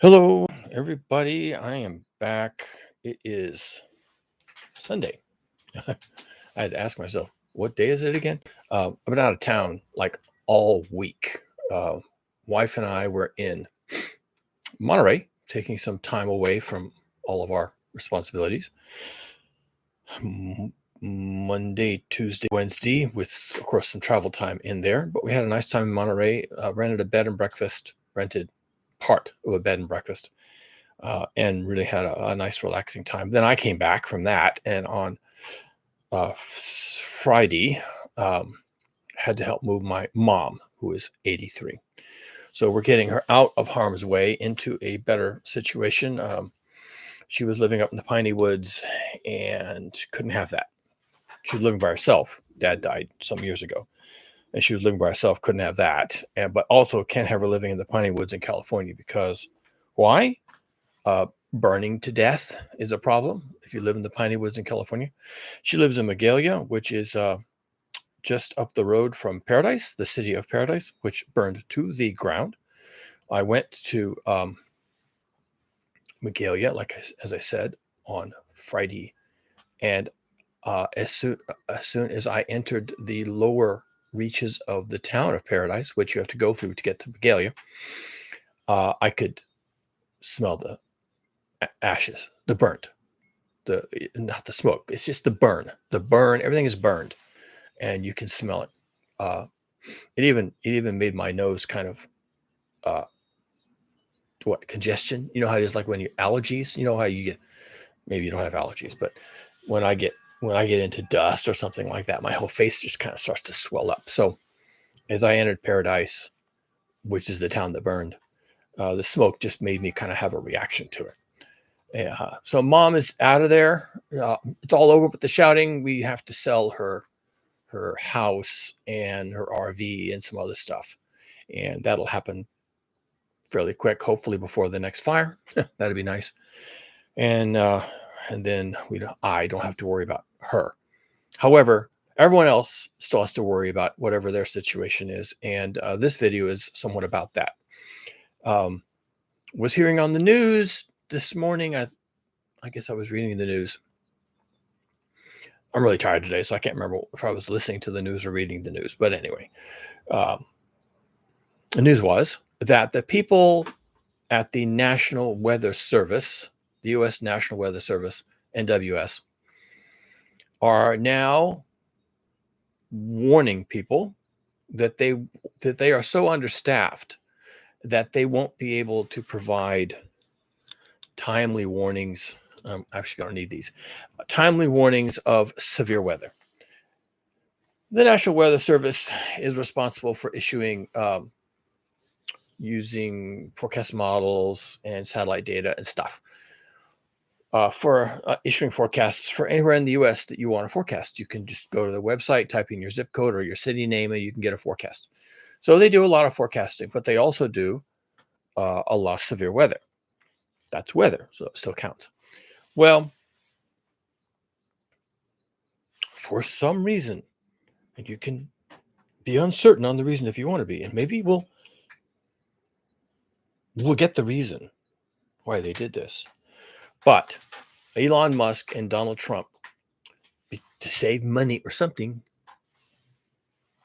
Hello, everybody. I am back. It is Sunday. I had to ask myself, what day is it again? I've been out of town like all week. Uh, Wife and I were in Monterey, taking some time away from all of our responsibilities. Monday, Tuesday, Wednesday, with of course some travel time in there. But we had a nice time in Monterey. Rented a bed and breakfast. Rented part of a bed and breakfast. And really had a nice relaxing time. Then I came back from that, and on Friday, um, had to help move my mom, who is 83. So we're getting her out of harm's way into a better situation. She was living up in the Piney Woods and couldn't have that. She was living by herself. Dad died some years ago, and she was living by herself. Couldn't have that, but also can't have her living in the Piney Woods in California because why? Burning to death is a problem if you live in the Piney Woods in California. She lives in Magalia, which is just up the road from Paradise, the city of Paradise, which burned to the ground. I went to Magalia, as I said, on Friday, and as soon as I entered the lower reaches of the town of Paradise, which you have to go through to get to Magalia, I could smell the ashes, the burnt, the not the smoke. It's just the burn. The burn. Everything is burned, and you can smell it. Uh, it even made my nose kind of uh, congestion. You know how it is like when you allergies. You know how you get, maybe you don't have allergies, but when I get into dust or something like that, my whole face just kind of starts to swell up. So as I entered Paradise, which is the town that burned, the smoke just made me kind of have a reaction to it. Yeah. So mom is out of there. It's all over with the shouting. We have to sell her house and her RV and some other stuff, and that'll happen fairly quick. Hopefully before the next fire. That'd be nice. And then I don't have to worry about her. However, everyone else still has to worry about whatever their situation is, and this video is somewhat about that. Was hearing on the news this morning. I guess I was reading the news. I'm really tired today, so I can't remember if I was listening to the news or reading the news. But anyway, the news was that the people at the National Weather Service, the U.S. National Weather Service, NWS, are now warning people that they are so understaffed that they won't be able to provide timely warnings. I'm actually going to need these timely warnings of severe weather. The National Weather Service is responsible for issuing, using forecast models and satellite data and stuff for issuing forecasts for anywhere in the U.S. that you want to forecast. You can just go to the website, type in your zip code or your city name, and you can get a forecast. So they do a lot of forecasting, but they also do a lot of severe weather. That's weather, so it still counts. Well, for some reason, and you can be uncertain on the reason if you want to be, and maybe we'll get the reason why they did this. But Elon Musk and Donald Trump, to save money or something,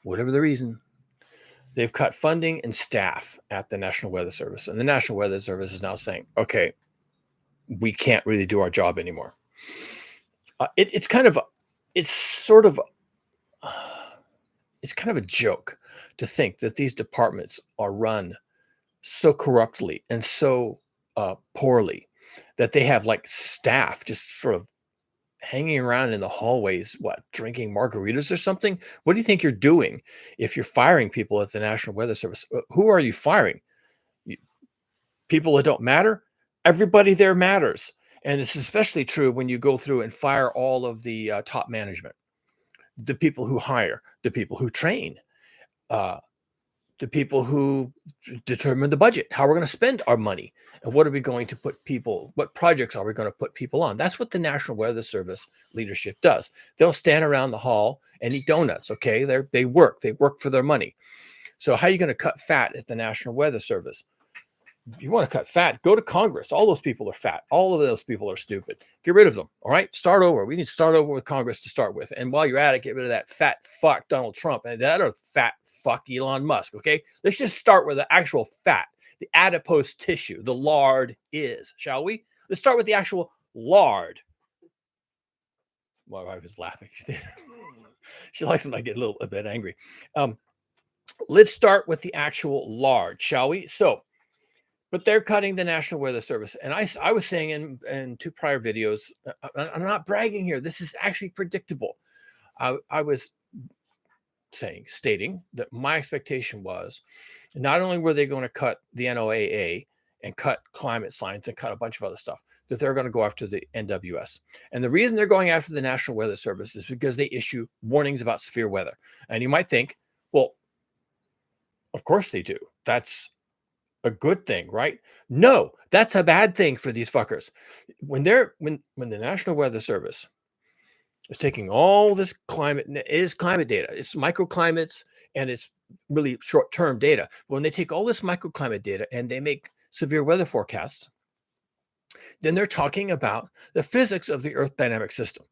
whatever the reason, they've cut funding and staff at the National Weather Service. And the National Weather Service is now saying, okay, we can't really do our job anymore. It's kind of a joke to think that these departments are run so corruptly and so poorly that they have like staff just sort of hanging around in the hallways, drinking margaritas or something. What do you think you're doing if you're firing people at the National Weather Service? Who are you firing? People that don't matter? Everybody there matters. And it's especially true when you go through and fire all of the top management, the people who hire, the people who train, the people who determine the budget, how we're going to spend our money, and what projects are we going to put people on. That's what the National Weather Service leadership does. They'll stand around the hall and eat donuts. Okay. They work for their money. So how are you going to cut fat at the National Weather Service? You want to cut fat, go to Congress. All those people are fat. All of those people are stupid. Get rid of them. All right. Start over. We need to start over with Congress to start with. And while you're at it, get rid of that fat fuck Donald Trump and that other fat fuck Elon Musk. Okay. Let's just start with the actual fat, the adipose tissue, the lard is, shall we? Let's start with the actual lard. My wife is laughing. She likes when I get a bit angry. Let's start with the actual lard, shall we? So, but they're cutting the National Weather Service. And I was saying in 2 prior videos, I'm not bragging here. This is actually predictable. I was stating that my expectation was not only were they going to cut the NOAA and cut climate science and cut a bunch of other stuff, that they're going to go after the NWS. And the reason they're going after the National Weather Service is because they issue warnings about severe weather. And you might think, well, of course they do. That's a good thing, right? No, that's a bad thing for these fuckers. When the National Weather Service is taking all this climate data, it's microclimates and it's really short-term data. But when they take all this microclimate data and they make severe weather forecasts, then they're talking about the physics of the Earth dynamic system.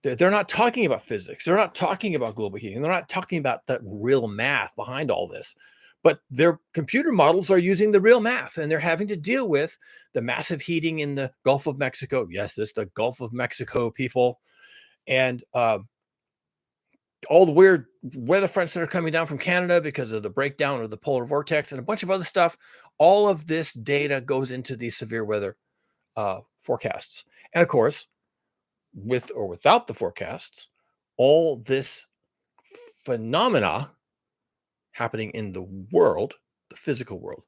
They're not talking about physics. They're not talking about global heating. They're not talking about the real math behind all this. But their computer models are using the real math, and they're having to deal with the massive heating in the Gulf of Mexico. Yes, it's the Gulf of Mexico, people. And all the weird weather fronts that are coming down from Canada because of the breakdown of the polar vortex and a bunch of other stuff. All of this data goes into these severe weather forecasts. And of course, with or without the forecasts, all this phenomena happening in the world, the physical world,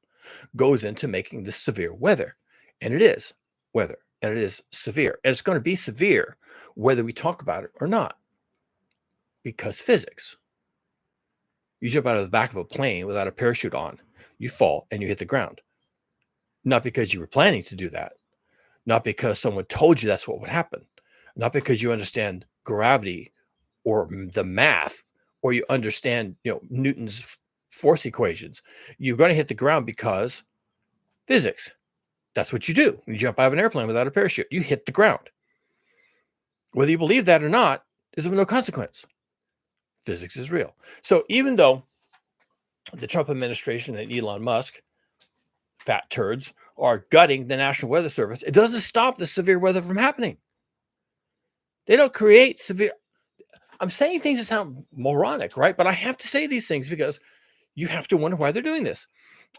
goes into making this severe weather. And it is weather, and it is severe. And it's going to be severe whether we talk about it or not, because physics. You jump out of the back of a plane without a parachute on, you fall and you hit the ground. Not because you were planning to do that, not because someone told you that's what would happen, not because you understand gravity or the math, or you understand, Newton's force equations. You're going to hit the ground because physics. That's what you do. You jump out of an airplane without a parachute. You hit the ground. Whether you believe that or not is of no consequence. Physics is real. So even though the Trump administration and Elon Musk, fat turds, are gutting the National Weather Service, it doesn't stop the severe weather from happening. They don't create severe. I'm saying things that sound moronic, right? But I have to say these things because you have to wonder why they're doing this.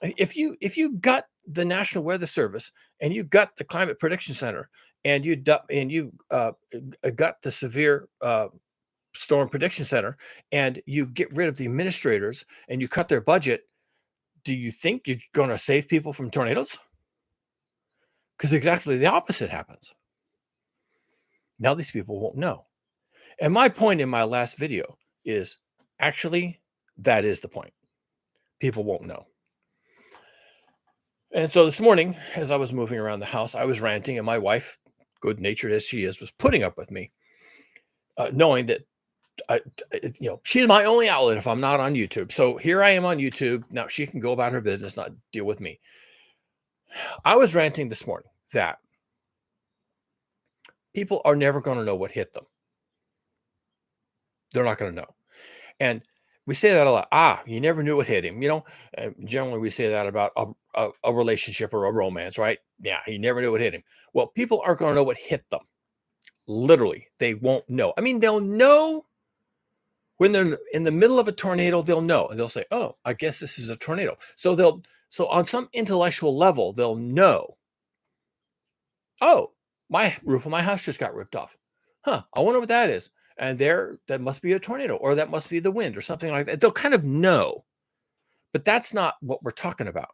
If you gut the National Weather Service and you gut the Climate Prediction Center and you gut the Severe Storm Prediction Center and you get rid of the administrators and you cut their budget, do you think you're going to save people from tornadoes? Because exactly the opposite happens. Now these people won't know. And my point in my last video is actually that is the point. People won't know. And so this morning, as I was moving around the house, I was ranting, and my wife, good natured as she is, was putting up with me, knowing that she's my only outlet if I'm not on YouTube. So here I am on YouTube. Now she can go about her business, not deal with me. I was ranting this morning that people are never going to know what hit them. They're not going to know. And we say that a lot. You never knew what hit him. Generally we say that about a relationship or a romance, right? Yeah, he never knew what hit him. Well, people aren't going to know what hit them. Literally, they won't know. I mean, they'll know when they're in the middle of a tornado. They'll know, and they'll say, "Oh, I guess this is a tornado." So on some intellectual level, they'll know. Oh, my roof of my house just got ripped off. Huh? I wonder what that is. And that must be a tornado, or that must be the wind, or something like that. They'll kind of know. But that's not what we're talking about.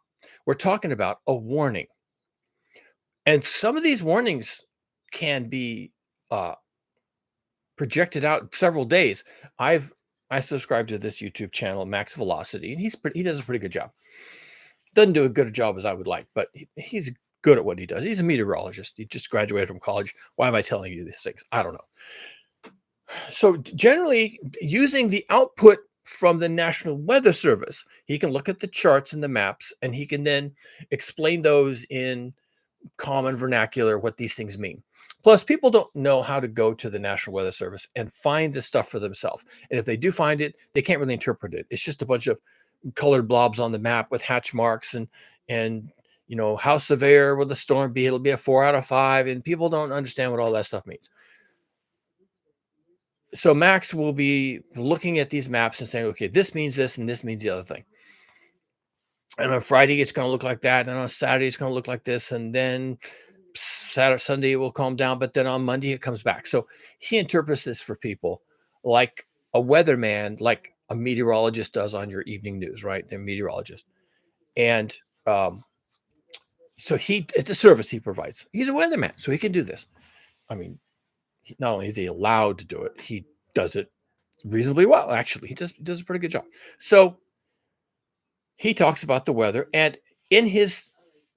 We're talking about a warning. And some of these warnings can be projected out several days. I subscribe to this YouTube channel, Max Velocity, and he does a pretty good job. Doesn't do a good job as I would like, but he's good at what he does. He's a meteorologist. He just graduated from college. Why am I telling you these things? I don't know. So generally, using the output from the National Weather Service. He can look at the charts and the maps, and he can then explain those in common vernacular what these things mean. Plus, people don't know how to go to the National Weather Service and find this stuff for themselves. And if they do find it, they can't really interpret it. It's just a bunch of colored blobs on the map with hatch marks and how severe will the storm be? It'll be a 4 out of 5, and people don't understand what all that stuff means. So Max will be looking at these maps and saying, okay, this means this and this means the other thing. And on Friday, it's going to look like that. And on Saturday, it's going to look like this. And then Saturday, Sunday, it will calm down. But then on Monday, it comes back. So he interprets this for people like a weatherman, like a meteorologist does on your evening news, right? A meteorologist. And so it's a service he provides. He's a weatherman, so he can do this. I mean, not only is he allowed to do it, he does it reasonably well. Actually, he does a pretty good job. So he talks about the weather, and in his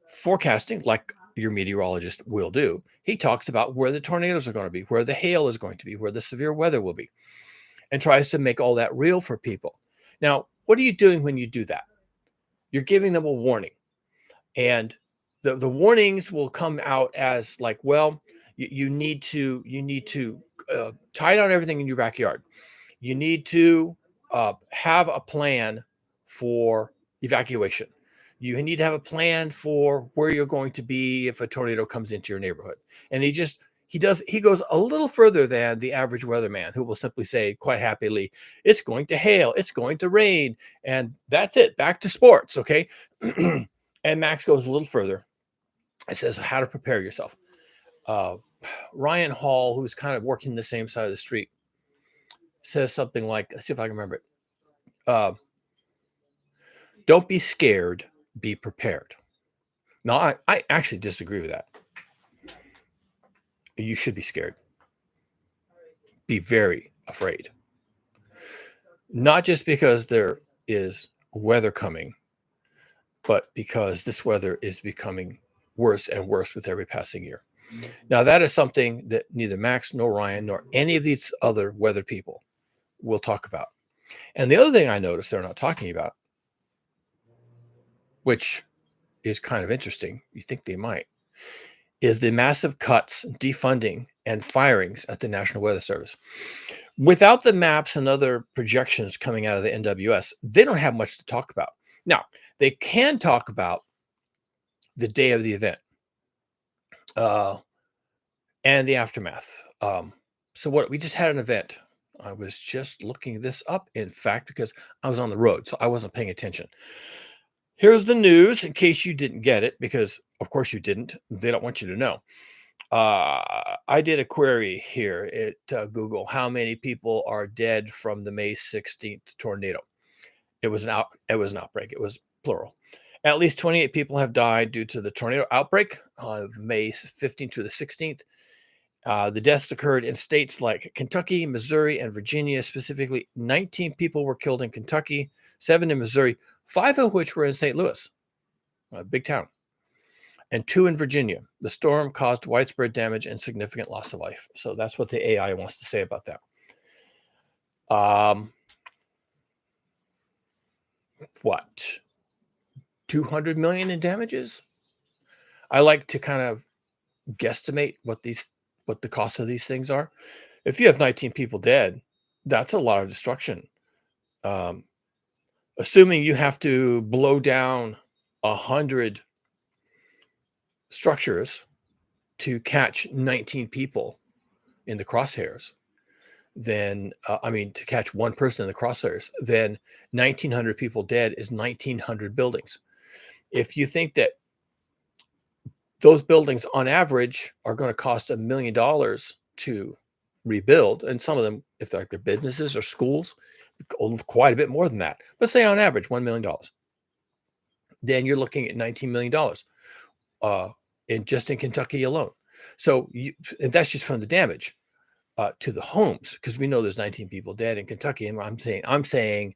forecasting, like your meteorologist will do, he talks about where the tornadoes are going to be, where the hail is going to be, where the severe weather will be, and tries to make all that real for people. Now, what are you doing when you do that? You're giving them a warning, and the warnings will come out as like, well, you need to tie down everything in your backyard. You need to have a plan for evacuation. You need to have a plan for where you're going to be if a tornado comes into your neighborhood. And he goes a little further than the average weatherman, who will simply say quite happily, it's going to hail, it's going to rain, and that's it, back to sports. Okay. And Max goes a little further. It says how to prepare yourself. Ryan Hall, who's kind of working the same side of the street, says something like, let's see if I can remember it. Don't be scared, be prepared. Now, I actually disagree with that. You should be scared. Be very afraid. Not just because there is weather coming, but because this weather is becoming worse and worse with every passing year. Now, that is something that neither Max nor Ryan nor any of these other weather people will talk about. And the other thing I noticed they're not talking about, which is kind of interesting, you think they might, is the massive cuts, defunding, and firings at the National Weather Service. Without the maps and other projections coming out of the NWS, they don't have much to talk about. Now, they can talk about the day of the event and the aftermath. So we just had an event. I was just looking this up, in fact, because I was on the road, so I wasn't paying attention. Here's the news in case you didn't get it, because of course you didn't. They don't want you to know. I did a query here at Google. How many people are dead from the May 16th tornado? It was an outbreak. It was plural. At least 28 people have died due to the tornado outbreak of May 15th to the 16th. The deaths occurred in states like Kentucky, Missouri, and Virginia. Specifically, 19 people were killed in Kentucky, 7 in Missouri, 5 of which were in St. Louis, a big town, and 2 in Virginia. The storm caused widespread damage and significant loss of life. So that's what the AI wants to say about that. What? 200 million in damages? I like to kind of guesstimate what the cost of these things are. If you have 19 people dead, that's a lot of destruction. Assuming you have to blow down 100 structures to catch 19 people in the crosshairs, then to catch one person in the crosshairs, then 1,900 people dead is 1,900 buildings. If you think that those buildings on average are going to cost $1 million to rebuild, and some of them, if they're businesses or schools, quite a bit more than that. Let's say on average $1 million. Then you're looking at $19 million just in Kentucky alone. So and that's just from the damage to the homes, because we know there's 19 people dead in Kentucky, and I'm saying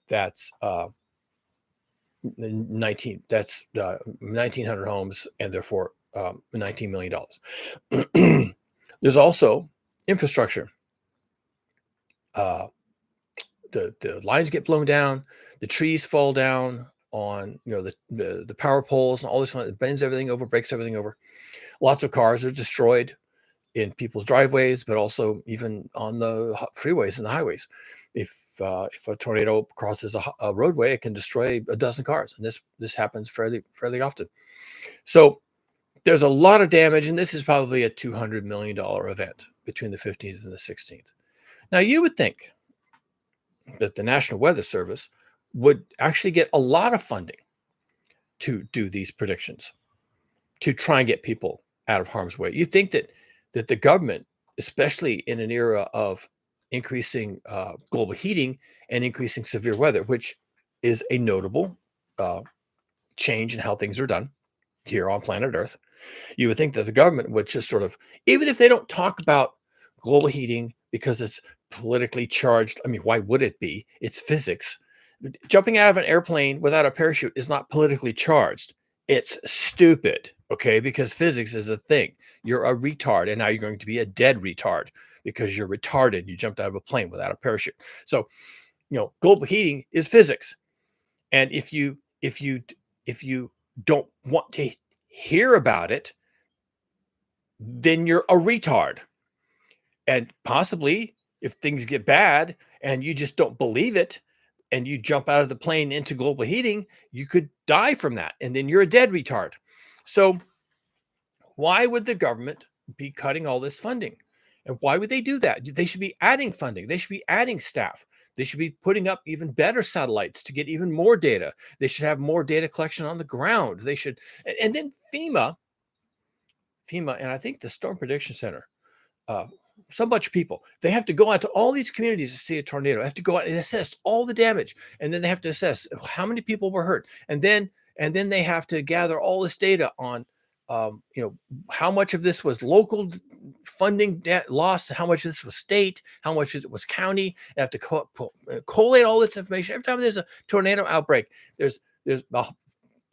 that's 1,900 homes, and therefore $19 million. There's also infrastructure. the lines get blown down, the trees fall down on the power poles and all this. It bends everything over, breaks everything over. Lots of cars are destroyed in people's driveways, but also even on the freeways and the highways. If a tornado crosses a roadway, it can destroy a dozen cars, and this happens fairly often. So there's a lot of damage, and this is probably a $200 million event between the 15th and the 16th. Now, you would think that the National Weather Service would actually get a lot of funding to do these predictions, to try and get people out of harm's way. You think that the government, especially in an era of increasing global heating and increasing severe weather, which is a notable change in how things are done here on planet Earth, you would think that the government would just sort of, even if they don't talk about global heating because it's politically charged. I mean, why would it be? It's physics. Jumping out of an airplane without a parachute is not politically charged. It's stupid, okay? Because physics is a thing. You're a retard, and now you're going to be a dead retard because you're retarded. You jumped out of a plane without a parachute. So, global heating is physics. And if you don't want to hear about it, then you're a retard. And possibly, if things get bad and you just don't believe it, and you jump out of the plane into global heating, you could die from that. And then you're a dead retard. So why would the government be cutting all this funding? And why would they do that? They should be adding funding. They should be adding staff. They should be putting up even better satellites to get even more data. They should have more data collection on the ground. They should, and then FEMA, and I think the Storm Prediction Center, some bunch of people, they have to go out to all these communities to see a tornado. They have to go out and assess all the damage, and then they have to assess how many people were hurt, and then they have to gather all this data on how much of this was local funding loss, how much of this was state, how much of it was county. They have to collate all this information. Every time there's a tornado outbreak, there's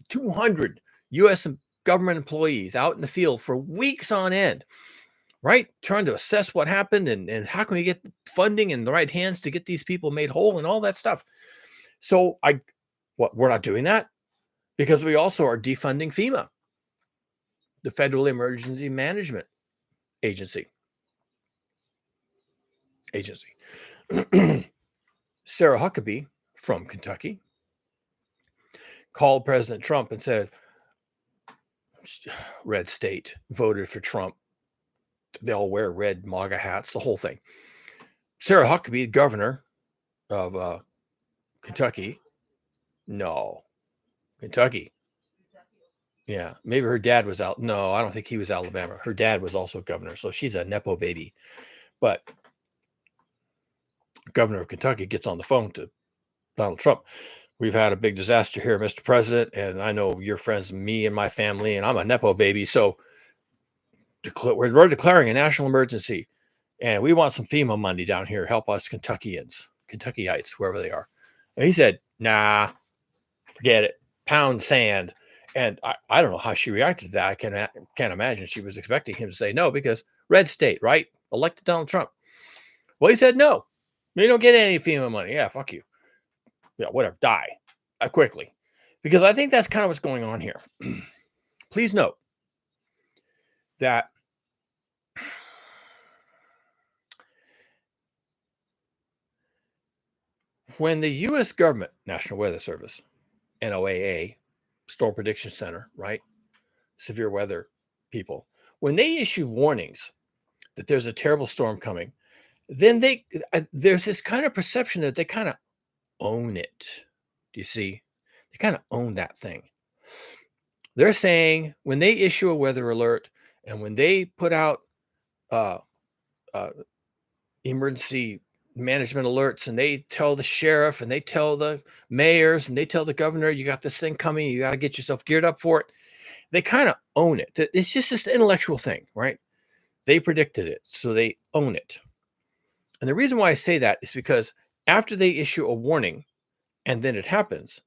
200 U.S. government employees out in the field for weeks on end, right? Trying to assess what happened and how can we get funding in the right hands to get these people made whole and all that stuff. So we're not doing that because we also are defunding FEMA, the Federal Emergency Management Agency. Sarah Huckabee from Kentucky called President Trump and said, red state, voted for Trump. They all wear red MAGA hats, the whole thing. Sarah Huckabee, governor of Kentucky. No, Kentucky. Yeah, maybe her dad was out. No, I don't think he was Alabama. Her dad was also governor, so she's a Nepo baby. But governor of Kentucky gets on the phone to Donald Trump. We've had a big disaster here, Mr. President, and I know your friends, me and my family, and I'm a Nepo baby, so we're declaring a national emergency, and we want some FEMA money down here. Help us Kentuckyites, whoever they are. And he said, nah, forget it. Pound sand. And I don't know how she reacted to that. I can't imagine she was expecting him to say no, because red state, right? Elected Donald Trump. Well, he said no. You don't get any FEMA money. Yeah, fuck you. Yeah, whatever. Die quickly. Because I think that's kind of what's going on here. Please note that when the U.S. government, National Weather Service, NOAA, Storm Prediction Center, right? Severe weather people, when they issue warnings that there's a terrible storm coming, then there's this kind of perception that they kind of own it. Do you see? They kind of own that thing. They're saying when they issue a weather alert and when they put out emergency management alerts, and they tell the sheriff and they tell the mayors and they tell the governor, you got this thing coming, you got to get yourself geared up for it. They kind of own it. It's just this intellectual thing, right? They predicted it, so they own it. And the reason why I say that is because after they issue a warning and then it happens,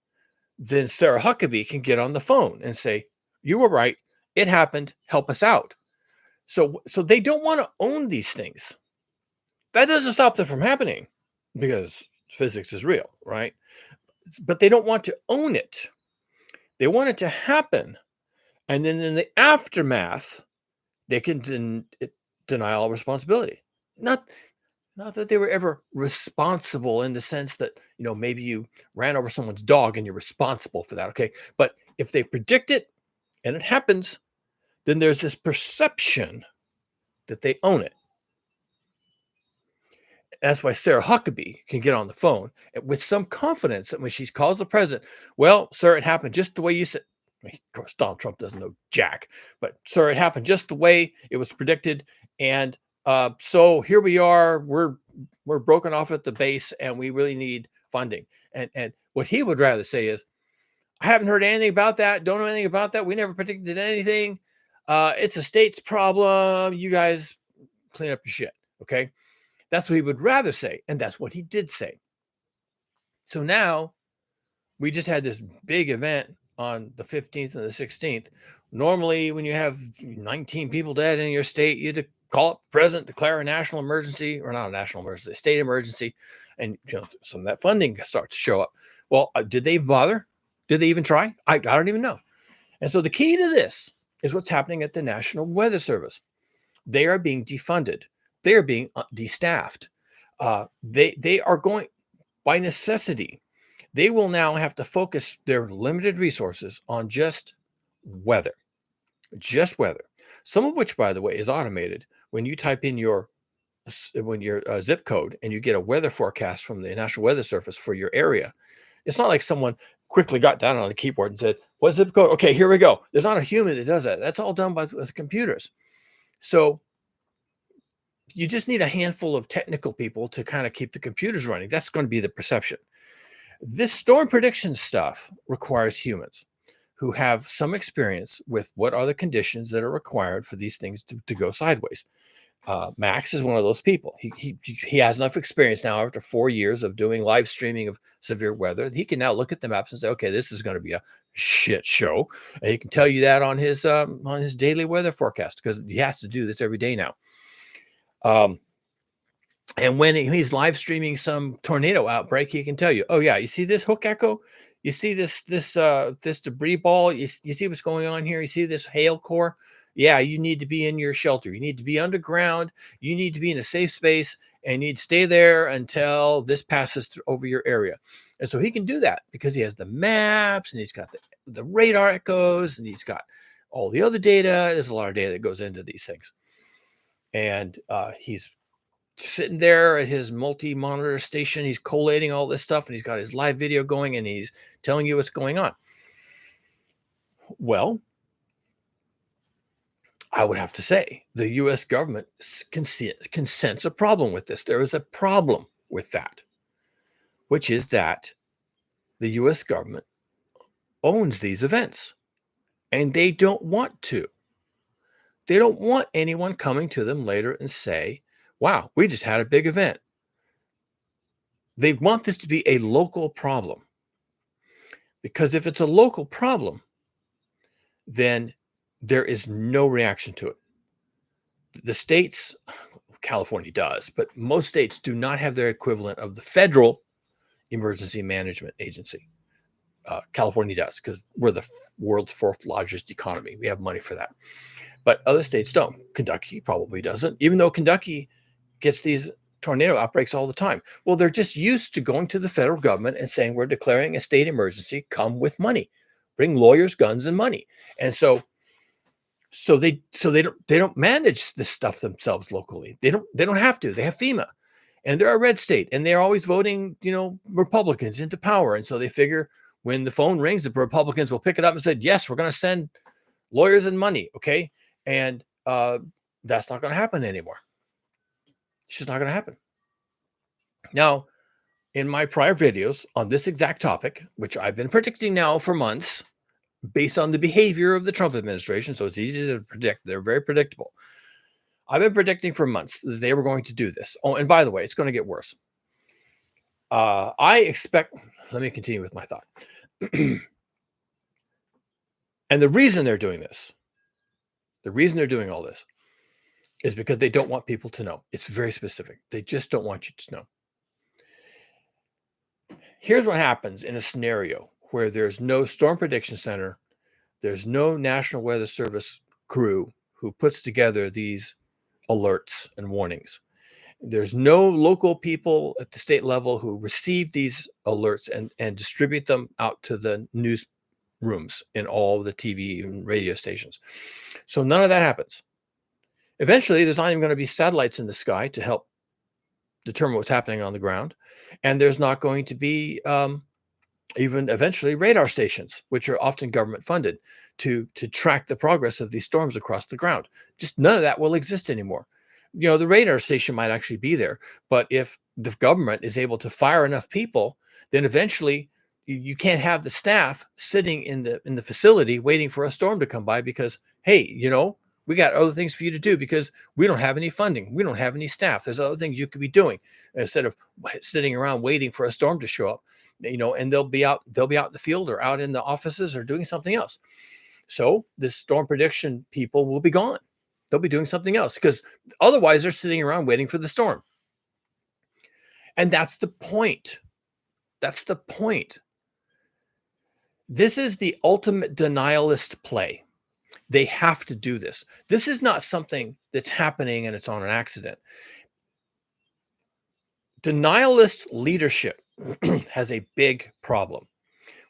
then Sarah Huckabee can get on the phone and say, you were right, it happened, help us out. So they don't want to own these things. That doesn't stop them from happening, because physics is real, right? But they don't want to own it. They want it to happen. And then in the aftermath, they can deny all responsibility. Not not that they were ever responsible in the sense that, maybe you ran over someone's dog and you're responsible for that. Okay. But if they predict it and it happens, then there's this perception that they own it. That's why Sarah Huckabee can get on the phone with some confidence that when she calls the president, well, sir, it happened just the way you said. Of course, Donald Trump doesn't know jack, but sir, it happened just the way it was predicted. And so here we are. We're broken off at the base, and we really need funding. And what he would rather say is, I haven't heard anything about that. Don't know anything about that. We never predicted anything. It's a state's problem. You guys clean up your shit. Okay. That's what he would rather say. And that's what he did say. So now we just had this big event on the 15th and the 16th. Normally, when you have 19 people dead in your state, you call up the president, declare a national emergency, or not a national emergency, a state emergency, and some of that funding starts to show up. Well, did they bother? Did they even try? I don't even know. And so the key to this is what's happening at the National Weather Service. They are being defunded. They are being destaffed. They are going, by necessity, they will now have to focus their limited resources on just weather. Some of which, by the way, is automated. When you type in your zip code and you get a weather forecast from the National Weather Service for your area, it's not like someone quickly got down on a keyboard and said, what zip code? Okay, here we go. There's not a human that does that. That's all done by the computers. So you just need a handful of technical people to kind of keep the computers running. That's going to be the perception. This storm prediction stuff requires humans who have some experience with what are the conditions that are required for these things to go sideways. Max is one of those people. He has enough experience now after 4 years of doing live streaming of severe weather. He can now look at the maps and say, okay, this is going to be a shit show. And he can tell you that on his daily weather forecast, because he has to do this every day now. And when he's live streaming some tornado outbreak, he can tell you, oh yeah, you see this hook echo? You see this debris ball? You see what's going on here? You see this hail core? Yeah, you need to be in your shelter. You need to be underground. You need to be in a safe space, and you need to stay there until this passes over your area. And so he can do that because he has the maps, and he's got the radar echoes, and he's got all the other data. There's a lot of data that goes into these things. And he's sitting there at his multi-monitor station. He's collating all this stuff, and he's got his live video going, and he's telling you what's going on. Well, I would have to say the U.S. government can sense a problem with this. There is a problem with that, which is that the U.S. government owns these events, and they don't want to. They don't want anyone coming to them later and say, wow, we just had a big event. They want this to be a local problem, because if it's a local problem, then there is no reaction to it. The states, California does, but most states do not have their equivalent of the federal emergency management agency. California does, because we're the world's fourth largest economy. We have money for that. But other states don't. Kentucky probably doesn't, even though Kentucky gets these tornado outbreaks all the time. Well, they're just used to going to the federal government and saying, we're declaring a state emergency, come with money, bring lawyers, guns, and money. And so they don't manage this stuff themselves locally. They don't have to. They have FEMA, and they're a red state, and they're always voting, Republicans into power. And so they figure when the phone rings, the Republicans will pick it up and say, yes, we're going to send lawyers and money. Okay. And that's not going to happen anymore. It's just not going to happen. Now, in my prior videos on this exact topic, which I've been predicting now for months, based on the behavior of the Trump administration, so it's easy to predict. They're very predictable. I've been predicting for months that they were going to do this. Oh, and by the way, it's going to get worse. I expect, let me continue with my thought. And the reason they're doing this, the reason they're doing all this, is because they don't want people to know. It's very specific. They just don't want you to know. Here's what happens in a scenario where there's no storm prediction center, there's no National Weather Service crew who puts together these alerts and warnings. There's no local people at the state level who receive these alerts and distribute them out to the news rooms in all the TV and radio stations. So none of that happens. Eventually, there's not even going to be satellites in the sky to help determine what's happening on the ground. And there's not going to be even eventually radar stations, which are often government funded to track the progress of these storms across the ground. Just none of that will exist anymore. You know, the radar station might actually be there, but if the government is able to fire enough people, then eventually you can't have the staff sitting in the facility waiting for a storm to come by because, hey, you know, we got other things for you to do because we don't have any funding. We don't have any staff. There's other things you could be doing instead of sitting around waiting for a storm to show up, you know, and they'll be out in the field or out in the offices or doing something else. So this storm prediction people will be gone. They'll be doing something else because otherwise they're sitting around waiting for the storm. And that's the point. That's the point. This is the ultimate denialist play. They have to do this. This is not something that's happening and it's on an accident. Denialist leadership has a big problem.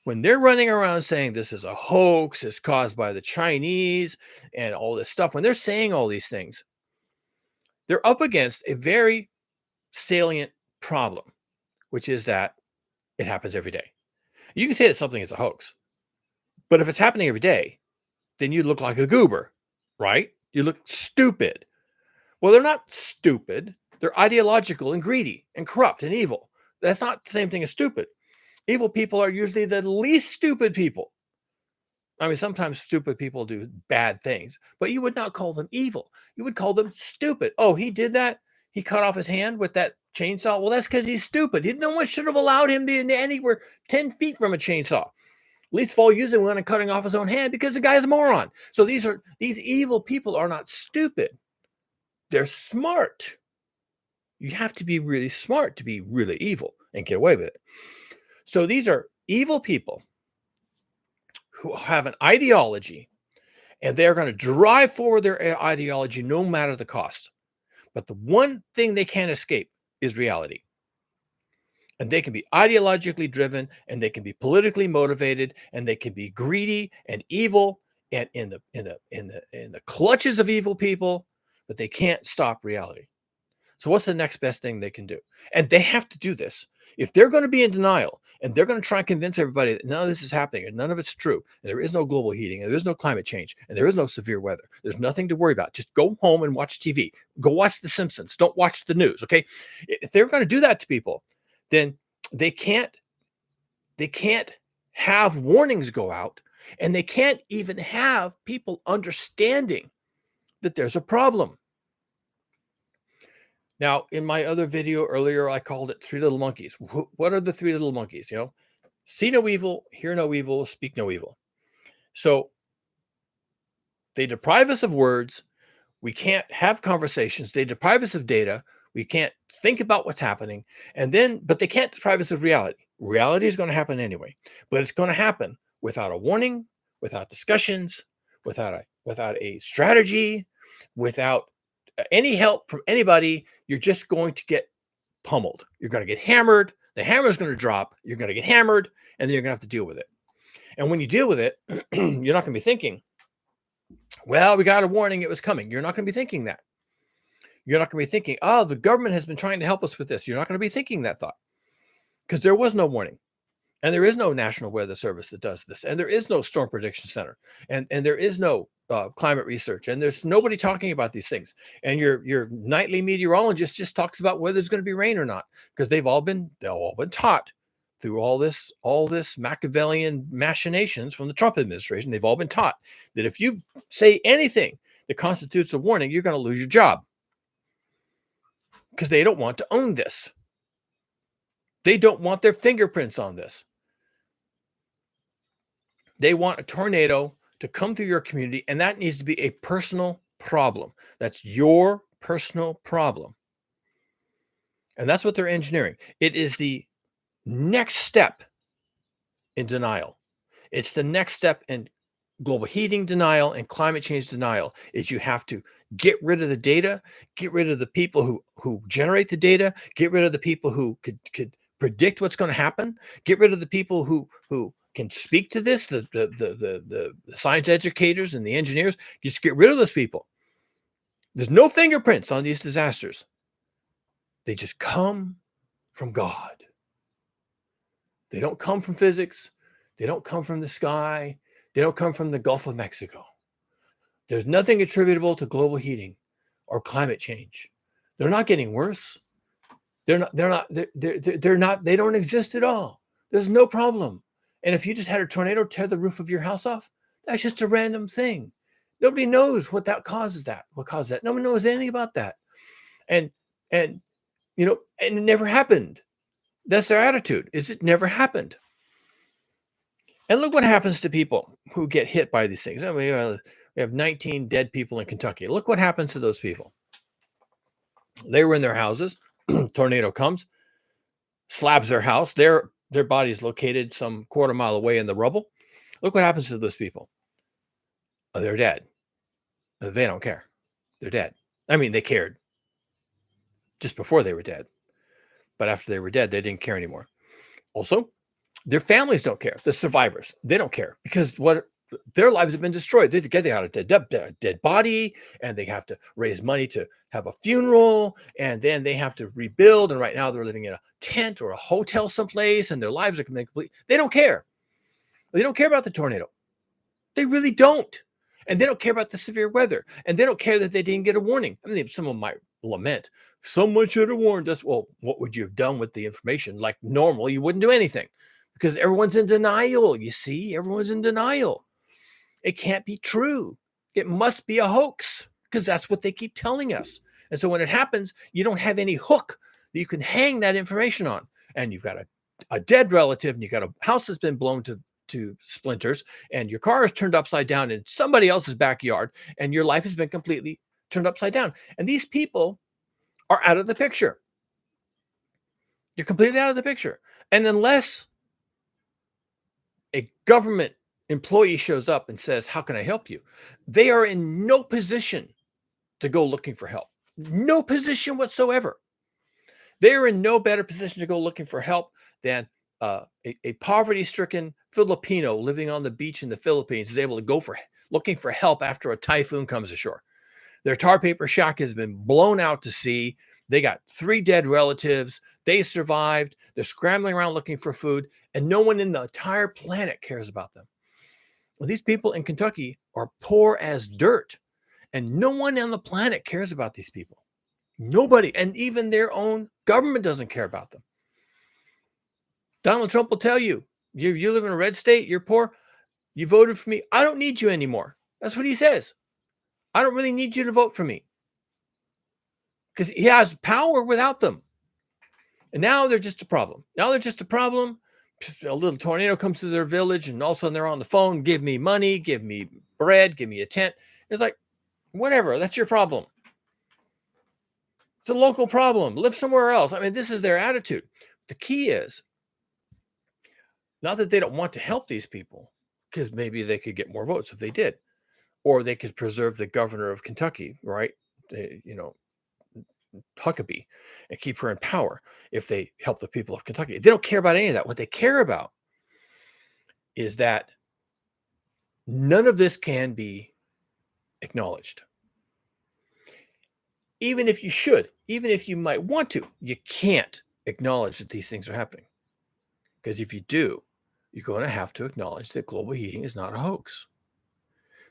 When they're running around saying this is a hoax, it's caused by the Chinese and all this stuff, when they're saying all these things, they're up against a very salient problem, which is that it happens every day. You can say that something is a hoax, but if it's happening every day, then you look like a goober, right? You look stupid. Well, they're not stupid. They're ideological and greedy and corrupt and evil. That's not the same thing as stupid. Evil people are usually the least stupid people. I mean, sometimes stupid people do bad things, but you would not call them evil. You would call them stupid. Oh, he did that? He cut off his hand with that chainsaw? Well, that's because he's stupid. No one should have allowed him to be anywhere 10 feet from a chainsaw. Least of all using one and cutting off his own hand because the guy's a moron. So these evil people are not stupid. They're smart. You have to be really smart to be really evil and get away with it. So these are evil people who have an ideology and they're going to drive forward their ideology no matter the cost. But the one thing they can't escape is reality. And they can be ideologically driven and they can be politically motivated and they can be greedy and evil and in the clutches of evil people, but they can't stop reality. So what's the next best thing they can do? And they have to do this. If they're going to be in denial and they're going to try and convince everybody that none of this is happening and none of it's true, and there is no global heating, and there is no climate change, and there is no severe weather, there's nothing to worry about. Just go home and watch TV. Go watch The Simpsons. Don't watch the news, okay? If they're going to do that to people, then they can't have warnings go out, and they can't even have people understanding that there's a problem. Now, in my other video earlier, I called it Three Little Monkeys. What are the three little monkeys? You know, see no evil, hear no evil, speak no evil. So they deprive us of words. We can't have conversations. They deprive us of data. We can't think about what's happening. But they can't deprive us of reality. Reality is going to happen anyway, but it's going to happen without a warning, without discussions, without a strategy, without any help from anybody. You're just going to get pummeled. You're going to get hammered. The hammer is going to drop. You're going to get hammered, and then you're going to have to deal with it. And when you deal with it, you're not going to be thinking, well, we got a warning, it was coming. You're not going to be thinking that. You're not going to be thinking, oh, the government has been trying to help us with this. You're not going to be thinking that thought because there was no warning. And there is no National Weather Service that does this. And there is no Storm Prediction Center. And there is no climate research. And there's nobody talking about these things. And your nightly meteorologist just talks about whether there's going to be rain or not, because they've all been taught through all this Machiavellian machinations from the Trump administration. They've all been taught that if you say anything that constitutes a warning, you're going to lose your job, because they don't want to own this. They don't want their fingerprints on this. They want a tornado to come through your community, and that needs to be a personal problem. That's your personal problem. And that's what they're engineering. It is the next step in denial. It's the next step in global heating denial and climate change denial is you have to get rid of the data, get rid of the people who generate the data, get rid of the people who could predict what's going to happen, get rid of the people who can speak to this, the science educators and the engineers. Just get rid of those people. There's no fingerprints on these disasters. They just come from God. They don't come from physics. They don't come from the sky. They don't come from the Gulf of Mexico. There's nothing attributable to global heating or climate change. They're not getting worse. They're not, they don't exist at all. There's no problem. And if you just had a tornado tear the roof of your house off, that's just a random thing. Nobody knows what causes that. Nobody knows anything about that. And you know, and it never happened. That's their attitude, is it never happened. And look what happens to people who get hit by these things. I mean, we have 19 dead people in Kentucky. Look what happens to those people. They were in their houses. Tornado comes, slabs their house. Their body is located some quarter mile away in the rubble. Look what happens to those people. Oh, they're dead. They don't care. They're dead. I mean, they cared just before they were dead. But after they were dead, they didn't care anymore. Also, their families don't care. The survivors, they don't care because their lives have been destroyed. They got a dead body, and they have to raise money to have a funeral, and then they have to rebuild. And right now, they're living in a tent or a hotel someplace, and their lives are complete. They don't care. They don't care about the tornado. They really don't. And they don't care about the severe weather. And they don't care that they didn't get a warning. I mean, someone might lament, someone should have warned us. Well, what would you have done with the information? Like normal, you wouldn't do anything because everyone's in denial. You see, everyone's in denial. It can't be true. It must be a hoax because that's what they keep telling us. And so when it happens, you don't have any hook that you can hang that information on. And you've got a dead relative, and you've got a house that's been blown to splinters, and your car is turned upside down in somebody else's backyard, and your life has been completely turned upside down. And these people are out of the picture. You're completely out of the picture. And unless a government employee shows up and says, how can I help you? They are in no position to go looking for help. No position whatsoever. They are in no better position to go looking for help than a poverty-stricken Filipino living on the beach in the Philippines is able to go looking for help after a typhoon comes ashore. Their tar paper shack has been blown out to sea. They got 3 dead relatives. They survived. They're scrambling around looking for food, and no one in the entire planet cares about them. Well, these people in Kentucky are poor as dirt, and no one on the planet cares about these people. Nobody, and even their own government doesn't care about them. Donald Trump will tell you, you live in a red state, you're poor, you voted for me, I don't need you anymore. That's what he says. I don't really need you to vote for me. Because he has power without them. And now they're just a problem. A little tornado comes to their village, and all of a sudden they're on the phone, give me money, give me bread, give me a tent. It's like, whatever, that's your problem. It's a local problem. Live somewhere else. I mean, this is their attitude. The key is, not that they don't want to help these people, because maybe they could get more votes if they did, or they could preserve the governor of Kentucky, right? Huckabee, and keep her in power if they help the people of Kentucky. They don't care about any of that. What they care about is that none of this can be acknowledged. Even if you should, even if you might want to, you can't acknowledge that these things are happening. Because if you do, you're going to have to acknowledge that global heating is not a hoax,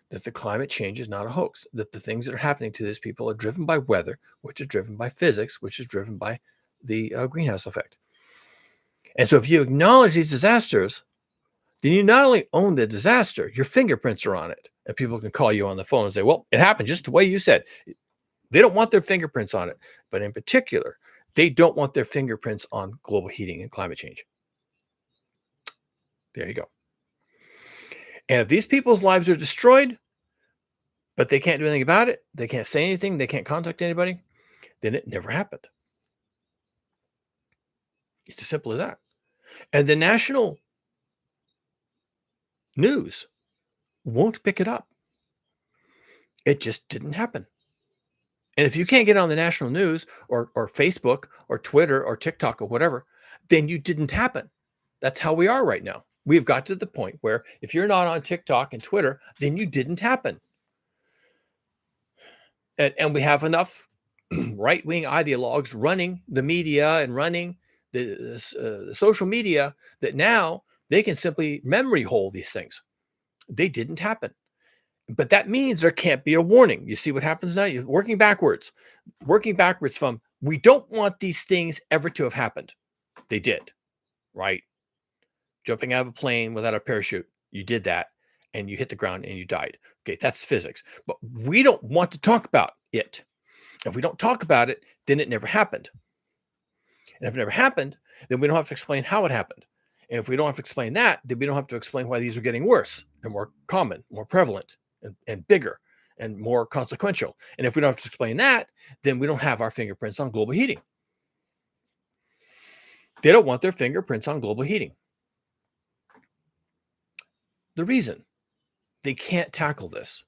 that the climate change is not a hoax, that the things that are happening to these people are driven by weather, which is driven by physics, which is driven by the greenhouse effect. And so if you acknowledge these disasters, then you not only own the disaster, your fingerprints are on it. And people can call you on the phone and say, well, it happened just the way you said. They don't want their fingerprints on it. But in particular, they don't want their fingerprints on global heating and climate change. There you go. And if these people's lives are destroyed, but they can't do anything about it, they can't say anything, they can't contact anybody, then it never happened. It's as simple as that. And the national news won't pick it up. It just didn't happen. And if you can't get on the national news or Facebook or Twitter or TikTok or whatever, then you didn't happen. That's how we are right now. We've got to the point where if you're not on TikTok and Twitter, then you didn't happen. And we have enough right-wing ideologues running the media and running the social media that now they can simply memory hole these things. They didn't happen. But that means there can't be a warning. You see what happens now? You're working backwards from we don't want these things ever to have happened. They did, right? Jumping out of a plane without a parachute, you did that and you hit the ground and you died. Okay, that's physics. But we don't want to talk about it. If we don't talk about it, then it never happened. And if it never happened, then we don't have to explain how it happened. And if we don't have to explain that, then we don't have to explain why these are getting worse and more common, more prevalent, and bigger and more consequential. And if we don't have to explain that, then we don't have our fingerprints on global heating. They don't want their fingerprints on global heating. The reason they can't tackle this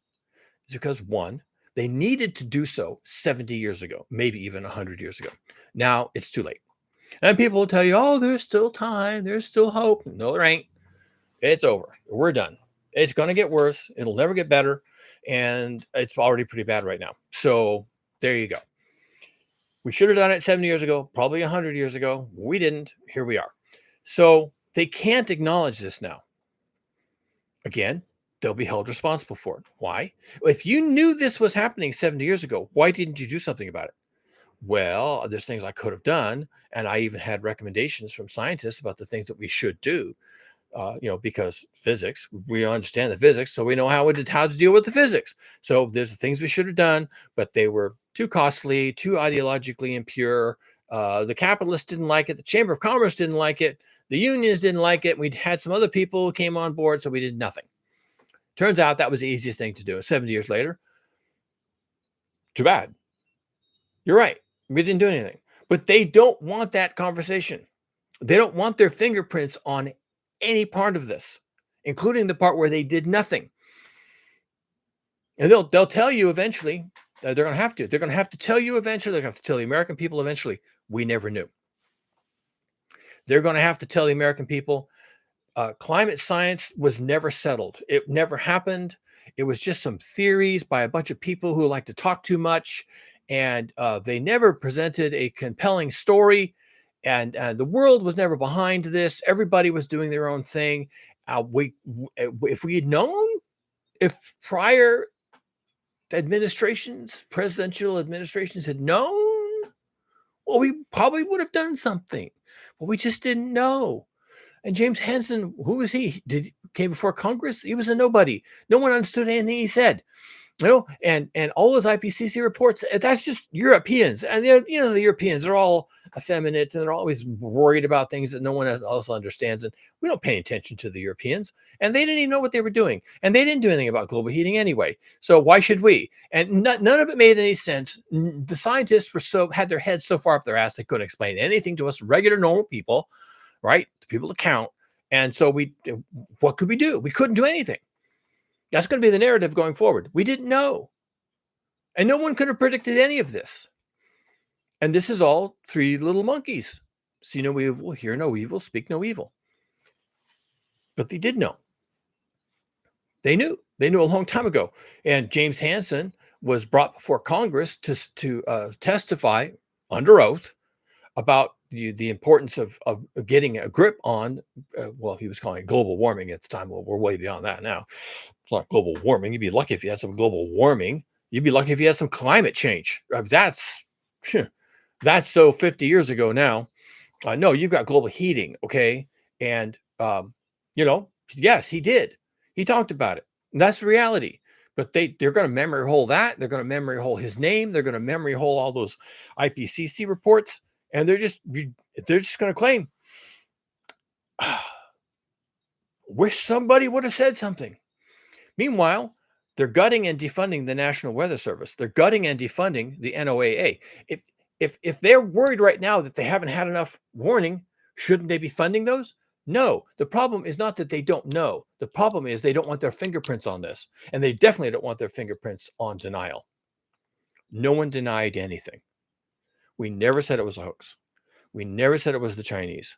is because, one, they needed to do so 70 years ago, maybe even 100 years ago. Now it's too late. And people will tell you, oh, there's still time. There's still hope. No, there ain't. It's over. We're done. It's going to get worse. It'll never get better. And it's already pretty bad right now. So there you go. We should have done it 70 years ago, probably 100 years ago. We didn't. Here we are. So they can't acknowledge this now. Again, they'll be held responsible for it. Why? If you knew this was happening 70 years ago, why didn't you do something about it? Well, there's things I could have done. And I even had recommendations from scientists about the things that we should do. Because physics, we understand the physics, so we know how to deal with the physics. So there's the things we should have done, but they were too costly, too ideologically impure. The capitalists didn't like it. The Chamber of Commerce didn't like it. The unions didn't like it. We had some other people who came on board, so we did nothing. Turns out that was the easiest thing to do. 70 years later, too bad. You're right. We didn't do anything. But they don't want that conversation. They don't want their fingerprints on any part of this, including the part where they did nothing. And they'll tell you eventually, they're going to have to. They're going to have to tell you eventually. They're going to have to tell the American people eventually, we never knew. They're going to have to tell the American people, climate science was never settled. It never happened. It was just some theories by a bunch of people who like to talk too much. And they never presented a compelling story. And the world was never behind this. Everybody was doing their own thing. If we had known, if prior presidential administrations had known, well, we probably would have done something. But we just didn't know. And James Hansen, who was he? Came before Congress? He was a nobody. No one understood anything he said. And all those IPCC reports, that's just Europeans. And the Europeans are all effeminate and they're always worried about things that no one else understands. And we don't pay attention to the Europeans. And they didn't even know what they were doing. And they didn't do anything about global heating anyway. So why should we? And none of it made any sense. The scientists had their heads so far up their ass they couldn't explain anything to us regular, normal people, right? The people that count. And so what could we do? We couldn't do anything. That's going to be the narrative going forward. We didn't know. And no one could have predicted any of this. And this is all three little monkeys. See no evil, hear no evil, speak no evil. But they did know. They knew. They knew a long time ago. And James Hansen was brought before Congress to testify under oath about the importance of getting a grip on, he was calling it global warming at the time. Well, we're way beyond that now. It's not global warming. You'd be lucky if you had some global warming. You'd be lucky if you had some climate change. That's so 50 years ago now. No, you've got global heating, okay? And, yes, he did. He talked about it. And that's the reality. But they're going to memory hole that. They're going to memory hole his name. They're going to memory hole all those IPCC reports. And they're just going to claim, wish somebody would have said something. Meanwhile, they're gutting and defunding the National Weather Service. They're gutting and defunding the NOAA. If they're worried right now that they haven't had enough warning, Shouldn't they be funding those? No. The problem is not that they don't know. The problem is they don't want their fingerprints on this. And they definitely don't want their fingerprints on denial. No one denied anything. We never said it was a hoax. We never said it was the Chinese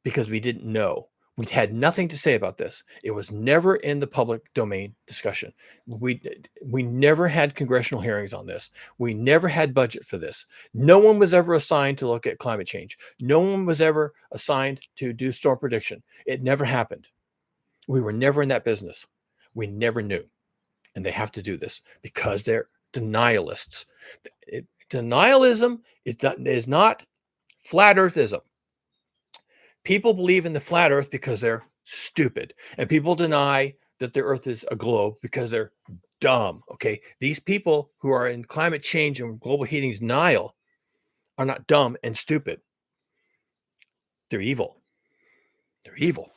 because we didn't know. We had nothing to say about this. It was never in the public domain discussion. We never had congressional hearings on this. We never had budget for this. No one was ever assigned to look at climate change. No one was ever assigned to do storm prediction. It never happened. We were never in that business. We never knew. And they have to do this because they're denialists. Denialism is not flat earthism. People believe in the flat earth because they're stupid, and people deny that the earth is a globe because they're dumb. Okay. These people who are in climate change and global heating denial are not dumb and stupid. They're evil. They're evil.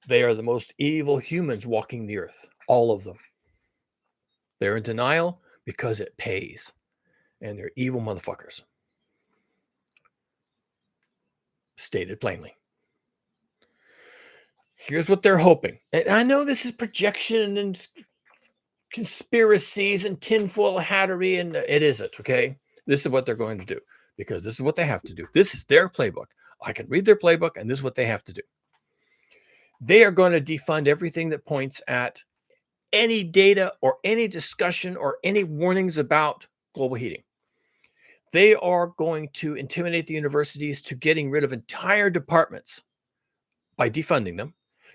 They are the most evil humans walking the earth. All of them. They're in denial because it pays, and they're evil motherfuckers. Stated plainly. Here's what they're hoping. And I know this is projection and conspiracies and tinfoil hattery, and it isn't, okay? This is what they're going to do because this is what they have to do. This is their playbook. I can read their playbook, and this is what they have to do. They are going to defund everything that points at any data or any discussion or any warnings about global heating. They are going to intimidate the universities to getting rid of entire departments by defunding them,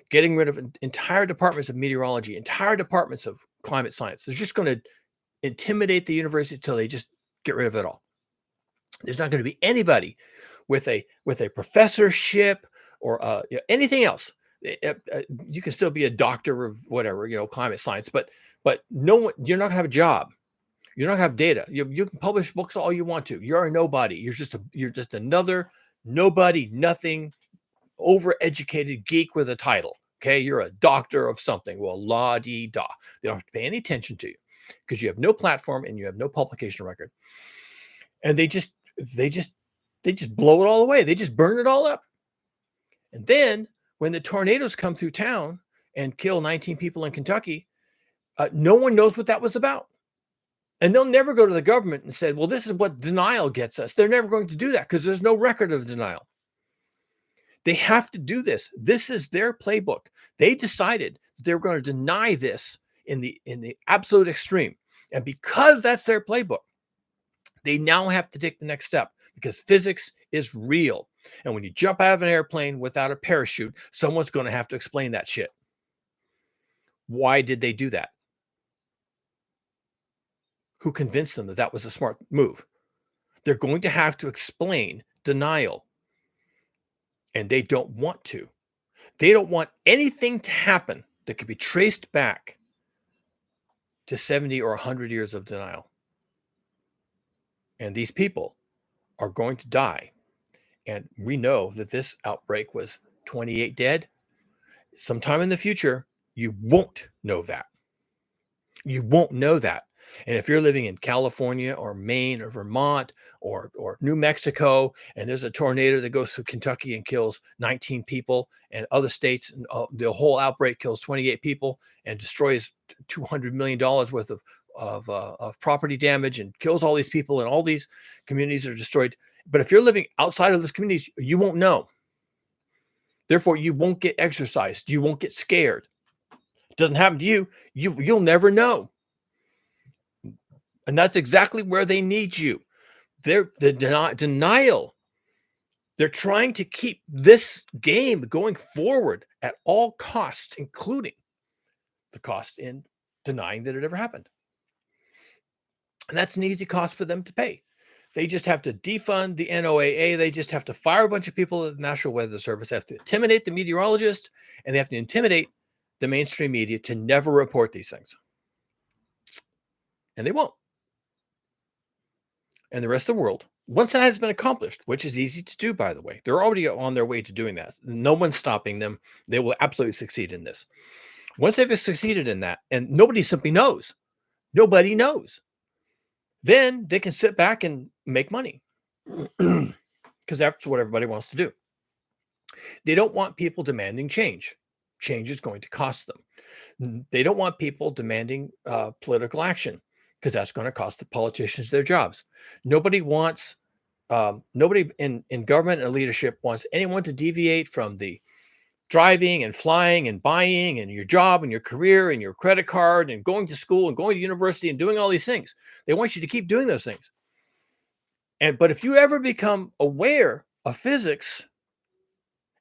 getting rid of entire departments of meteorology, entire departments of climate science. They're just going to intimidate the university until they just get rid of it all. There's not going to be anybody with a professorship or anything else. You can still be a doctor of whatever, climate science, but no one, you're not going to have a job. You're not going to have data. You can publish books all you want to. You're a nobody. You're just another nobody, nothing, overeducated geek with a title. Okay, you're a doctor of something. Well, la-di-da. They don't have to pay any attention to you because you have no platform and you have no publication record. And they just blow it all away. They just burn it all up. And then when the tornadoes come through town and kill 19 people in Kentucky, no one knows what that was about. And they'll never go to the government and say, well, this is what denial gets us. They're never going to do that because there's no record of denial. They have to do this. This is their playbook. They decided they're going to deny this in the absolute extreme. And because that's their playbook, they now have to take the next step because physics is real. And when you jump out of an airplane without a parachute, someone's going to have to explain that shit. Why did they do that? Who convinced them that that was a smart move? They're going to have to explain denial. And they don't want to. They don't want anything to happen that could be traced back to 70 or 100 years of denial. And these people are going to die. And we know that this outbreak was 28 dead. Sometime in the future, you won't know that. You won't know that. And if you're living in California or Maine or Vermont or New Mexico, and there's a tornado that goes through Kentucky and kills 19 people, and other states, and the whole outbreak kills 28 people and destroys $200 million worth of property damage and kills all these people, and all these communities are destroyed. But if you're living outside of those communities, you won't know. Therefore, you won't get exercised. You won't get scared. It doesn't happen to you. You'll never know. And that's exactly where they need you. The denial. They're trying to keep this game going forward at all costs, including the cost in denying that it ever happened. And that's an easy cost for them to pay. They just have to defund the NOAA. They just have to fire a bunch of people at the National Weather Service. They have to intimidate the meteorologists, and they have to intimidate the mainstream media to never report these things. And they won't. And the rest of the world, once that has been accomplished, which is easy to do, by the way, they're already on their way to doing that. No one's stopping them. They will absolutely succeed in this. Once they've succeeded in that, and nobody simply knows, nobody knows, then they can sit back and make money. because that's what everybody wants to do. They don't want people demanding change. Change is going to cost them. They don't want people demanding political action because that's going to cost the politicians their jobs. Nobody wants, nobody in government and leadership wants anyone to deviate from the driving and flying and buying and your job and your career and your credit card and going to school and going to university and doing all these things. They want you to keep doing those things. But if you ever become aware of physics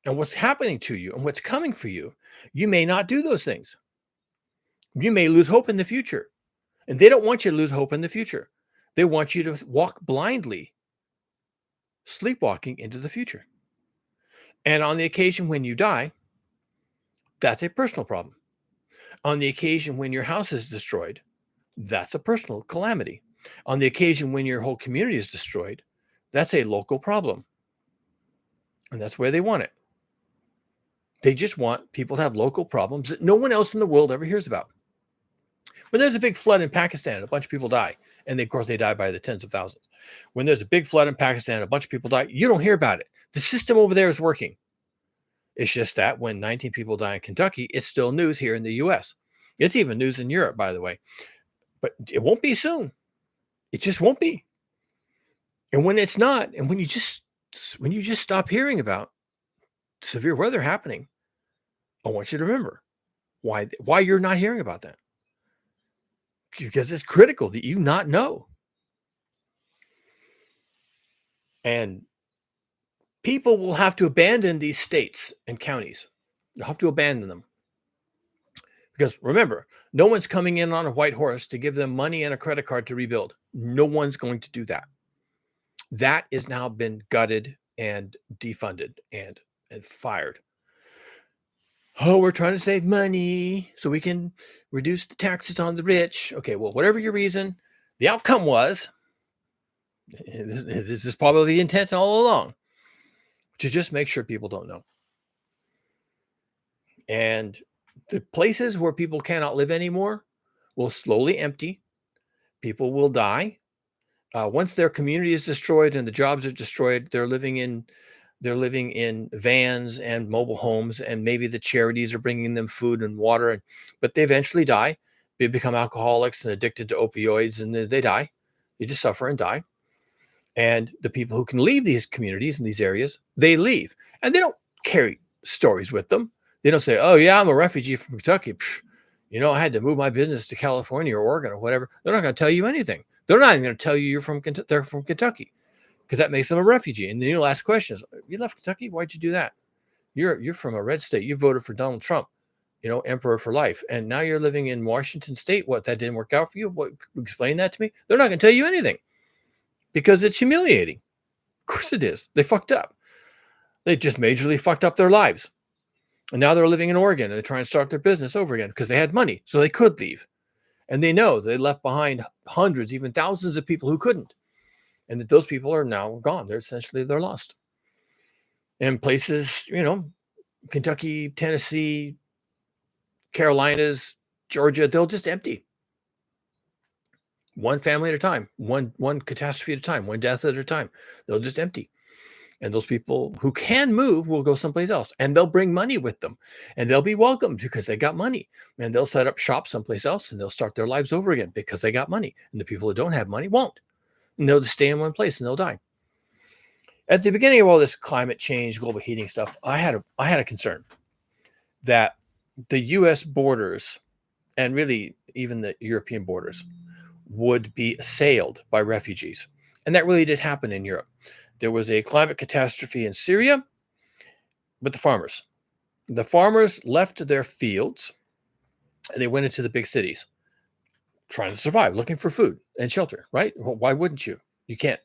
and what's happening to you and what's coming for you, you may not do those things. You may lose hope in the future. And they don't want you to lose hope in the future. They want you to walk blindly, sleepwalking into the future. And on the occasion when you die, that's a personal problem. On the occasion when your house is destroyed, that's a personal calamity. On the occasion when your whole community is destroyed, that's a local problem. And that's where they want it. They just want people to have local problems that no one else in the world ever hears about. When there's a big flood in Pakistan, a bunch of people die. And of course, they die by the tens of thousands. When there's a big flood in Pakistan, a bunch of people die. You don't hear about it. The system over there is working. It's just that when 19 people die in Kentucky, it's still news here in the US. It's even news in Europe, by the way. But it won't be soon. It just won't be. And when it's not, and when you just stop hearing about severe weather happening, I want you to remember why you're not hearing about that. Because it's critical that you not know. And people will have to abandon these states and counties. They'll have to abandon them. Because remember, no one's coming in on a white horse to give them money and a credit card to rebuild. No one's going to do that. That has now been gutted and defunded and fired. Oh, we're trying to save money so we can reduce the taxes on the rich. Okay, well, whatever your reason, the outcome was, this is probably the intent all along, to just make sure people don't know. And the places where people cannot live anymore will slowly empty. People will die. Once their community is destroyed and the jobs are destroyed, they're living in vans and mobile homes, and maybe the charities are bringing them food and water, but they eventually die. They become alcoholics and addicted to opioids, and they die. They just suffer and die. And the people who can leave these communities and these areas, they leave. And they don't carry stories with them. They don't say, oh, yeah, I'm a refugee from Kentucky. I had to move my business to California or Oregon or whatever. They're not going to tell you anything. They're not even going to tell you they're from Kentucky, because that makes them a refugee. And then you'll ask questions. You left Kentucky? Why'd you do that? You're from a red state. You voted for Donald Trump, emperor for life. And now you're living in Washington state. What, that didn't work out for you? What, explain that to me. They're not going to tell you anything because it's humiliating. Of course it is. They fucked up. They just majorly fucked up their lives. And now they're living in Oregon and they're trying to start their business over again because they had money, so they could leave. And they know they left behind hundreds, even thousands of people who couldn't. And that those people are now gone. They're lost. And places, Kentucky, Tennessee, Carolinas, Georgia, they'll just empty. One family at a time, one catastrophe at a time, one death at a time. They'll just empty. And those people who can move will go someplace else, and they'll bring money with them, and they'll be welcomed because they got money, and they'll set up shop someplace else, and they'll start their lives over again because they got money. And the people who don't have money won't, and they'll just stay in one place and they'll die. At the beginning of all this climate change, global heating stuff, I had a concern that the U.S. borders, and really even the European borders, would be assailed by refugees. And that really did happen in Europe. There was a climate catastrophe in Syria with the farmers. The farmers left their fields and they went into the big cities trying to survive, looking for food and shelter, right? Well, why wouldn't you? You can't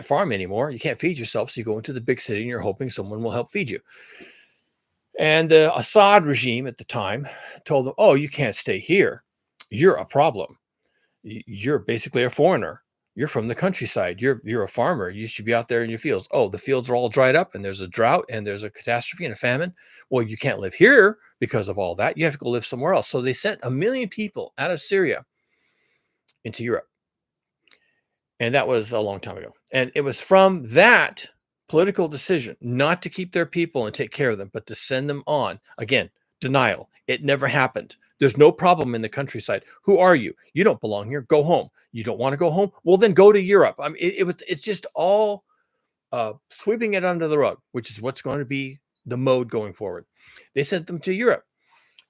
farm anymore. You can't feed yourself. So you go into the big city and you're hoping someone will help feed you. And the Assad regime at the time told them, oh, you can't stay here. You're a problem. You're basically a foreigner. You're from the countryside. You're a farmer. You should be out there in your fields. Oh, the fields are all dried up and there's a drought and there's a catastrophe and a famine. Well, you can't live here because of all that. You have to go live somewhere else. So they sent 1 million people out of Syria into Europe. And that was a long time ago. And it was from that political decision not to keep their people and take care of them, but to send them on. Again, denial. It never happened. There's no problem in the countryside. Who are you? You don't belong here. Go home. You don't want to go home? Well, then go to Europe. I mean, it's just all sweeping it under the rug, which is what's going to be the mode going forward. They sent them to Europe.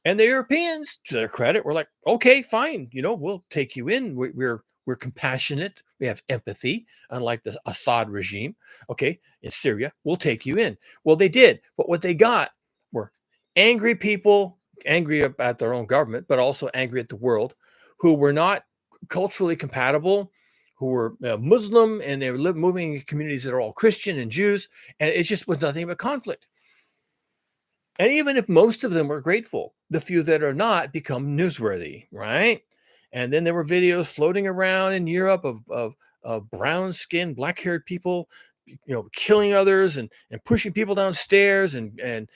And the Europeans, to their credit, were like, okay, fine, we'll take you in. We're compassionate. We have empathy, unlike the Assad regime. Okay, in Syria, we'll take you in. Well, they did, but what they got were angry people, angry at their own government, but also angry at the world, who were not culturally compatible, who were Muslim, and they were moving in communities that are all Christian and Jews, and it just was nothing but conflict. And even if most of them were grateful, the few that are not become newsworthy, right? And then there were videos floating around in Europe of brown skinned, black haired people, killing others and pushing people downstairs and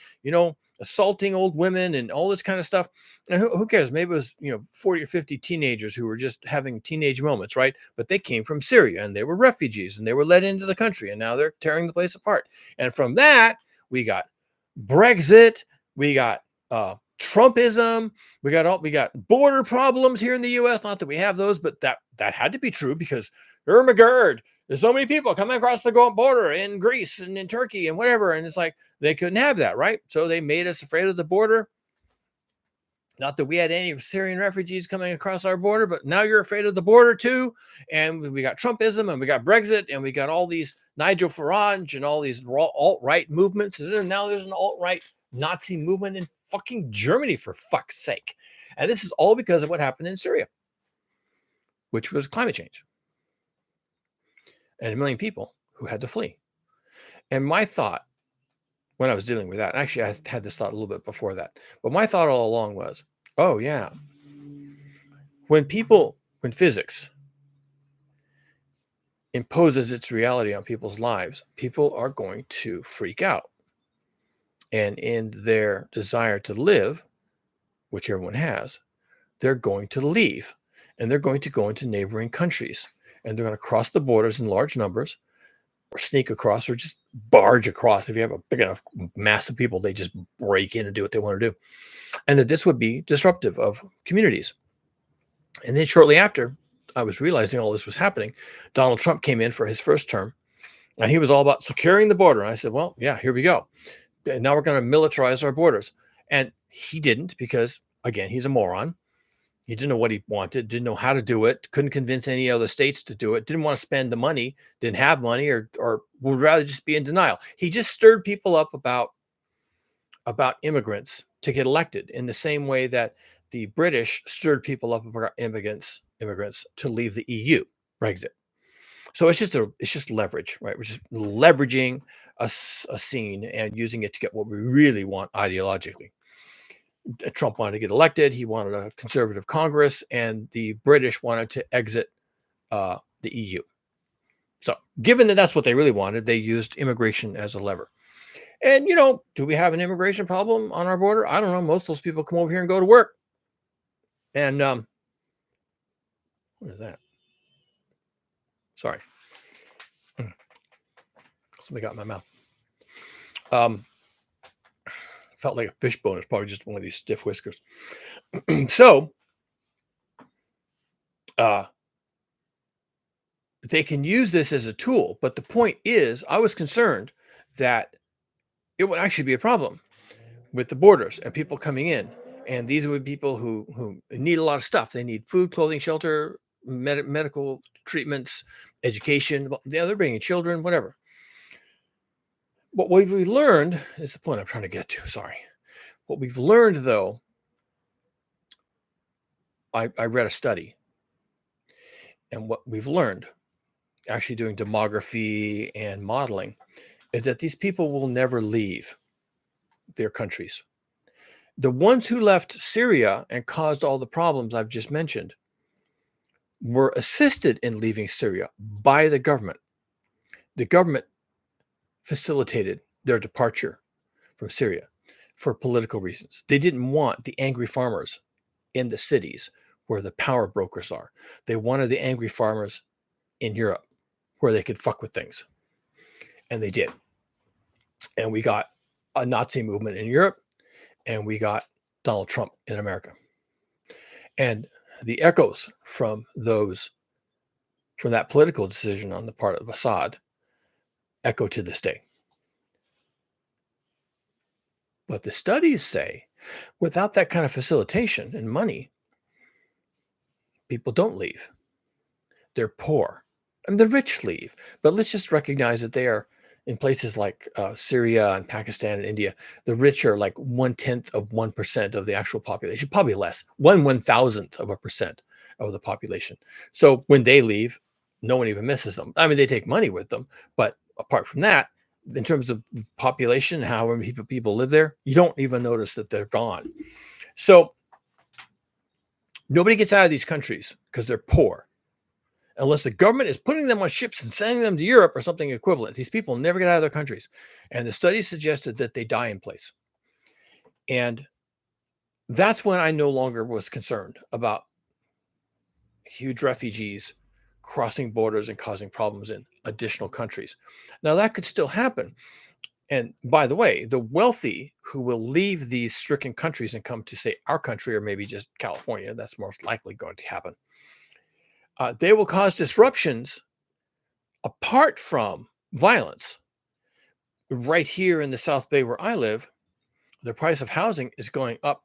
assaulting old women and all this kind of stuff. And who cares? Maybe it was 40 or 50 teenagers who were just having teenage moments, right? But they came from Syria and they were refugees and they were let into the country and now they're tearing the place apart. And from that, we got Brexit, we got Trumpism, we got border problems here in the U.S. Not that we have those, but that had to be true because Ermagerd, there's so many people coming across the border in Greece and in Turkey and whatever, and it's like they couldn't have that, right? So they made us afraid of the border. Not that we had any Syrian refugees coming across our border, but now you're afraid of the border too. And we got Trumpism and we got Brexit and we got all these Nigel Farage and all these alt-right movements. And now there's an alt-right Nazi movement in fucking Germany, for fuck's sake. And this is all because of what happened in Syria, which was climate change. And 1 million people who had to flee. And my thought when I was dealing with that, actually, I had this thought a little bit before that, but my thought all along was, oh yeah, when physics imposes its reality on people's lives, people are going to freak out. And in their desire to live, which everyone has, they're going to leave and they're going to go into neighboring countries and they're going to cross the borders in large numbers or sneak across or just barge across. If you have a big enough mass of people, they just break in and do what they want to do. And that this would be disruptive of communities. And then shortly after I was realizing all this was happening, Donald Trump came in for his first term and he was all about securing the border. And I said, well, yeah, here we go. And now we're going to militarize our borders. And he didn't because, again, he's a moron. He didn't know what he wanted, didn't know how to do it, couldn't convince any other states to do it, didn't want to spend the money, didn't have money, or would rather just be in denial. He just stirred people up about immigrants to get elected in the same way that the British stirred people up about immigrants to leave the EU, Brexit. So it's just leverage, right? We're just leveraging a scene and using it to get what we really want ideologically. Trump wanted to get elected. He wanted a conservative Congress, and the British wanted to exit the EU. So given that that's what they really wanted, they used immigration as a lever. And, do we have an immigration problem on our border? I don't know. Most of those people come over here and go to work. And what is that? Sorry. Something got in my mouth. Felt like a fish bone. It's probably just one of these stiff whiskers. So they can use this as a tool. But the point is, I was concerned that it would actually be a problem with the borders and people coming in. And these would be people who need a lot of stuff. They need food, clothing, shelter, medical treatments, education. They're bringing children, whatever. What we've learned is the point I'm trying to get to. Sorry. What we've learned, though, I read a study. And what we've learned, actually doing demography and modeling, is that these people will never leave their countries. The ones who left Syria and caused all the problems I've just mentioned were assisted in leaving Syria by the government. The government facilitated their departure from Syria for political reasons. They didn't want the angry farmers in the cities where the power brokers are. They wanted the angry farmers in Europe where they could fuck with things. And they did. and we got a Nazi movement in Europe, and we got Donald Trump in America. And the echoes from that political decision on the part of Assad echo to this day. But the studies say without that kind of facilitation and money, people don't leave. They're poor. And the rich leave. But let's just recognize that they are in places like Syria and Pakistan and India. The rich are like 1/10 of 1% of the actual population, probably less, 1/1000th of a percent of the population. So when they leave, no one even misses them. I mean, they take money with them. But apart from that, in terms of population, how many people live there, you don't even notice that they're gone. So nobody gets out of these countries because they're poor, unless the government is putting them on ships and sending them to Europe or something equivalent. These people never get out of their countries. And the study suggested that they die in place. And that's when I no longer was concerned about huge refugees crossing borders and causing problems in additional countries. Now, that could still happen. And by the way, the wealthy who will leave these stricken countries and come to, say, our country or maybe just California, that's most likely going to happen. They will cause disruptions apart from violence. Right here in the South Bay where I live, the price of housing is going up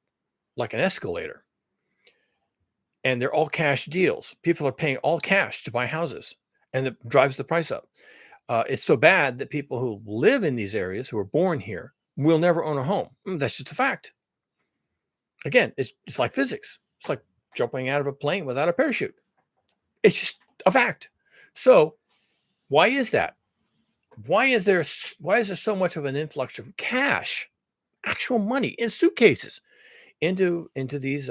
like an escalator. And they're all cash deals. People are paying all cash to buy houses, and it drives the price up. It's so bad that people who live in these areas, who are born here, will never own a home. That's just a fact. Again, it's like physics. It's like jumping out of a plane without a parachute. It's just a fact. So why is that? Why is there so much of an influx of cash, actual money in suitcases into these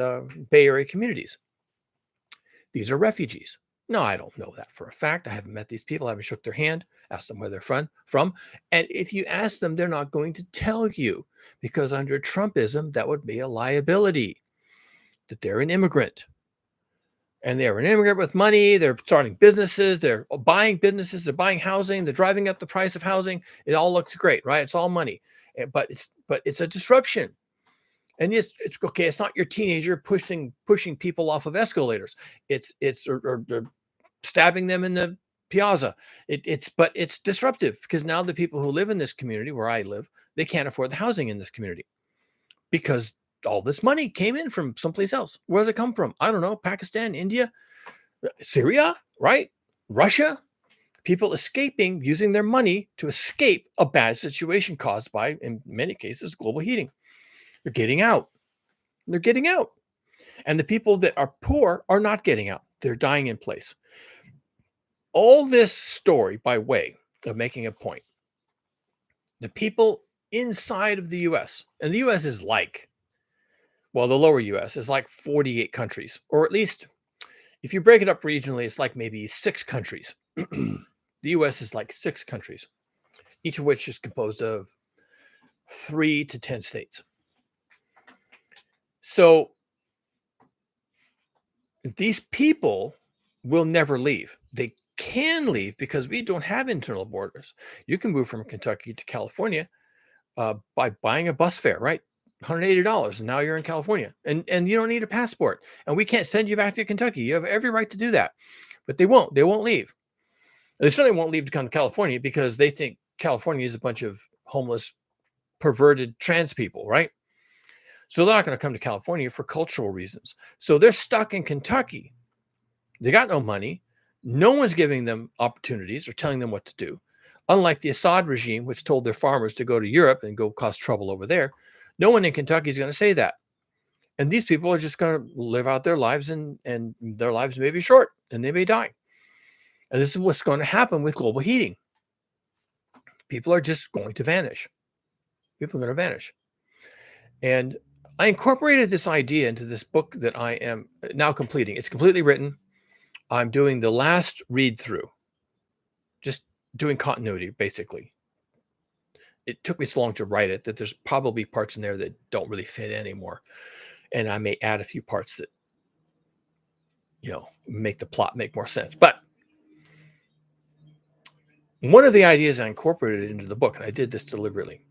Bay Area communities? These are refugees. No, I don't know that for a fact. I haven't met these people. I haven't shook their hand, asked them where they're from. And if you ask them, they're not going to tell you, because under Trumpism, that would be a liability, that they're an immigrant. And they're an immigrant with money. They're starting businesses. They're buying businesses. They're buying housing. They're driving up the price of housing. It all looks great, right? It's all money. But it's a disruption. And it's okay. It's not your teenager pushing people off of escalators. It's or stabbing them in the piazza. But it's disruptive, because now the people who live in this community where I live, they can't afford the housing in this community because all this money came in from someplace else. Where does it come from? I don't know. Pakistan, India, Syria, right? Russia. People escaping, using their money to escape a bad situation caused by, in many cases, global heating. They're getting out. They're getting out. And the people that are poor are not getting out. They're dying in place. All this story by way of making a point. The people inside of the US, and the US is like, well, the lower US is like 48 countries, or at least if you break it up regionally, it's like maybe 6 countries. The US is like 6 countries, each of which is composed of 3 to 10 states. So these people will never leave. They can leave because we don't have internal borders. You can move from Kentucky to California by buying a bus fare, right? $180, and now you're in California, and you don't need a passport, and we can't send you back to Kentucky. You have every right to do that, but they won't leave. They certainly won't leave to come to California because they think California is a bunch of homeless, perverted trans people, right? So they're not going to come to California for cultural reasons. So they're stuck in Kentucky. They got no money. No one's giving them opportunities or telling them what to do. Unlike the Assad regime, which told their farmers to go to Europe and go cause trouble over there, no one in Kentucky is going to say that. And these people are just going to live out their lives, and their lives may be short and they may die. And this is what's going to happen with global heating. People are just going to vanish. People are going to vanish. And I incorporated this idea into this book that I am now completing. It's completely written. I'm doing the last read through, just doing continuity, basically. It took me so long to write it that there's probably parts in there that don't really fit anymore. And I may add a few parts that, make the plot make more sense. But One of the ideas I incorporated into the book, and I did this deliberately,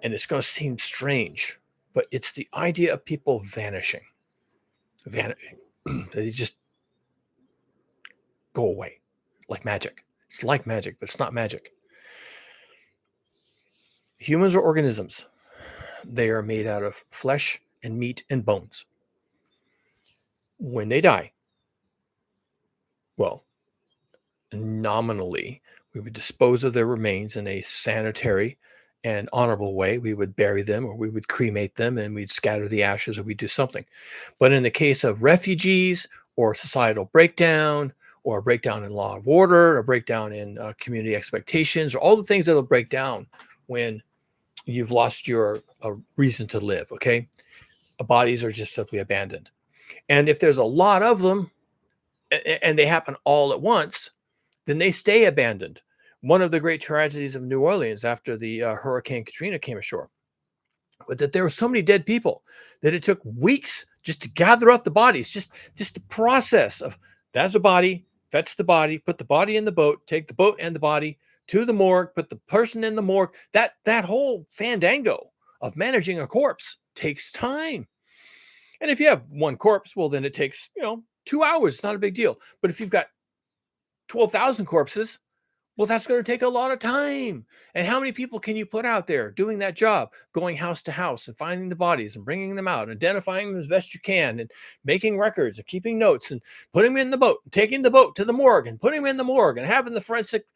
and it's going to seem strange, but it's the idea of people vanishing. They just go away like magic. It's like magic, but it's not magic. Humans are organisms. They are made out of flesh and meat and bones. When they die, well, nominally, we would dispose of their remains in a sanitary and honorable way. We would bury them, or we would cremate them, and we'd scatter the ashes, or we'd do something. But in the case of refugees or societal breakdown, or a breakdown in law of order, or breakdown in community expectations, or all the things that'll break down when you've lost your reason to live, okay? Bodies are just simply abandoned. And if there's a lot of them and they happen all at once, then they stay abandoned. One of the great tragedies of New Orleans after the Hurricane Katrina came ashore was that there were so many dead people that it took weeks just to gather up the bodies. Just the process of that's a body, fetch the body, put the body in the boat, take the boat and the body to the morgue, put the person in the morgue. That whole fandango of managing a corpse takes time. And if you have one corpse, well, then it takes 2 hours. It's not a big deal. But if you've got 12,000 corpses, well, that's going to take a lot of time. And how many people can you put out there doing that job, going house to house and finding the bodies and bringing them out, identifying them as best you can, and making records and keeping notes and putting them in the boat, taking the boat to the morgue and putting them in the morgue and having the forensic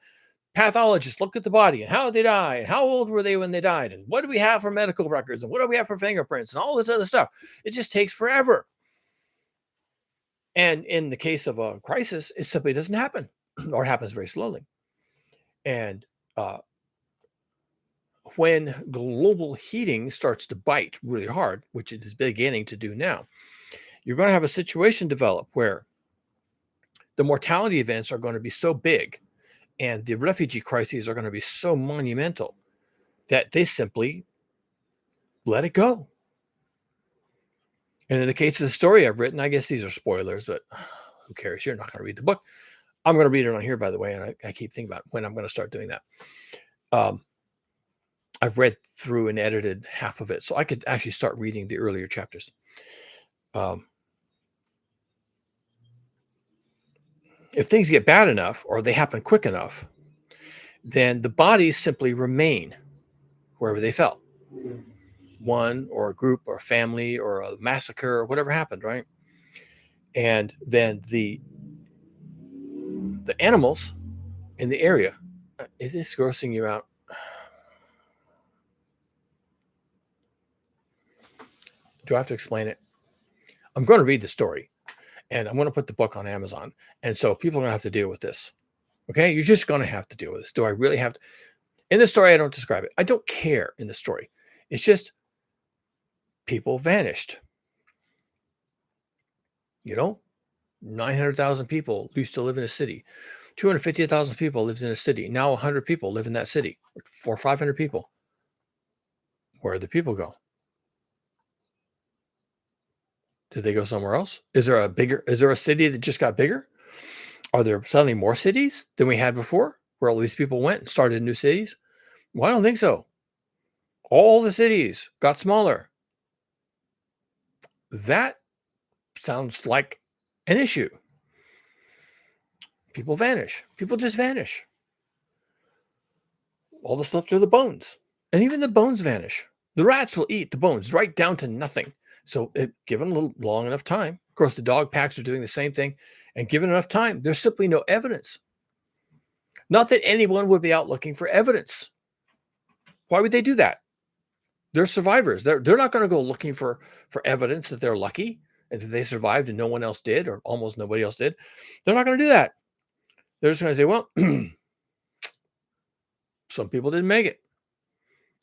pathologist look at the body and how did they die and how old were they when they died and what do we have for medical records and what do we have for fingerprints and all this other stuff. It just takes forever. And in the case of a crisis, it simply doesn't happen or happens very slowly. And when global heating starts to bite really hard, which it is beginning to do now, you're going to have a situation develop where the mortality events are going to be so big and the refugee crises are going to be so monumental that they simply let it go. And in the case of the story I've written, I guess these are spoilers, but who cares? You're not going to read the book. I'm going to read it on here, by the way, and I keep thinking about when I'm going to start doing that. I've read through and edited half of it, so I could actually start reading the earlier chapters. If things get bad enough or they happen quick enough, then the bodies simply remain wherever they fell. One or a group or a family or a massacre or whatever happened, right? And then the animals in the area, is this grossing you out? Do I have to explain it? I'm going to read the story and I'm going to put the book on Amazon. And so people are going to have to deal with this. Okay. You're just going to have to deal with this. Do I really have to? In the story, I don't describe it. I don't care in the story. It's just people vanished. 900,000 people used to live in a city. 250,000 people lived in a city. Now 100 people live in that city. 400 or 500 people. Where did the people go? Did they go somewhere else? Is there a city that just got bigger? Are there suddenly more cities than we had before where all these people went and started new cities? Well, I don't think so. All the cities got smaller. That sounds like an issue. People vanish. People just vanish. All the stuff to the bones. And even the bones vanish. The rats will eat the bones right down to nothing. So given a little long enough time, of course, the dog packs are doing the same thing. And given enough time, there's simply no evidence. Not that anyone would be out looking for evidence. Why would they do that? They're survivors. They're not going to go looking for evidence that they're lucky and that they survived and no one else did, or almost nobody else did. They're not going to do that. They're just going to say, well, some people didn't make it.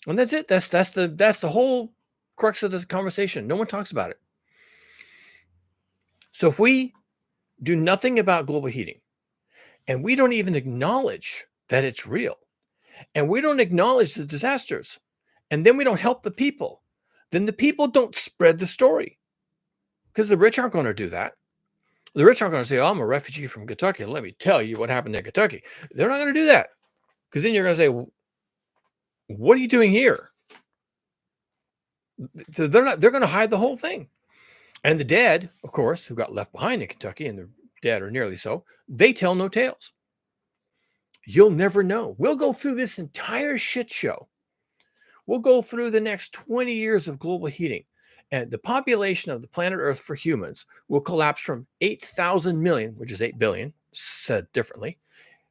And that's it. That's the whole crux of this conversation. No one talks about it. So if we do nothing about global heating, and we don't even acknowledge that it's real, and we don't acknowledge the disasters, and then we don't help the people, then the people don't spread the story. Because the rich aren't going to do that. The rich aren't going to say, "Oh, I'm a refugee from Kentucky. Let me tell you what happened in Kentucky." They're not going to do that, because then you're going to say, "Well, what are you doing here?" So they're going to hide the whole thing. And the dead, of course, who got left behind in Kentucky, and the dead are nearly so, they tell no tales. You'll never know. We'll go through this entire shit show. We'll go through the next 20 years of global heating, and the population of the planet Earth for humans will collapse from 8,000 million, which is 8 billion, said differently,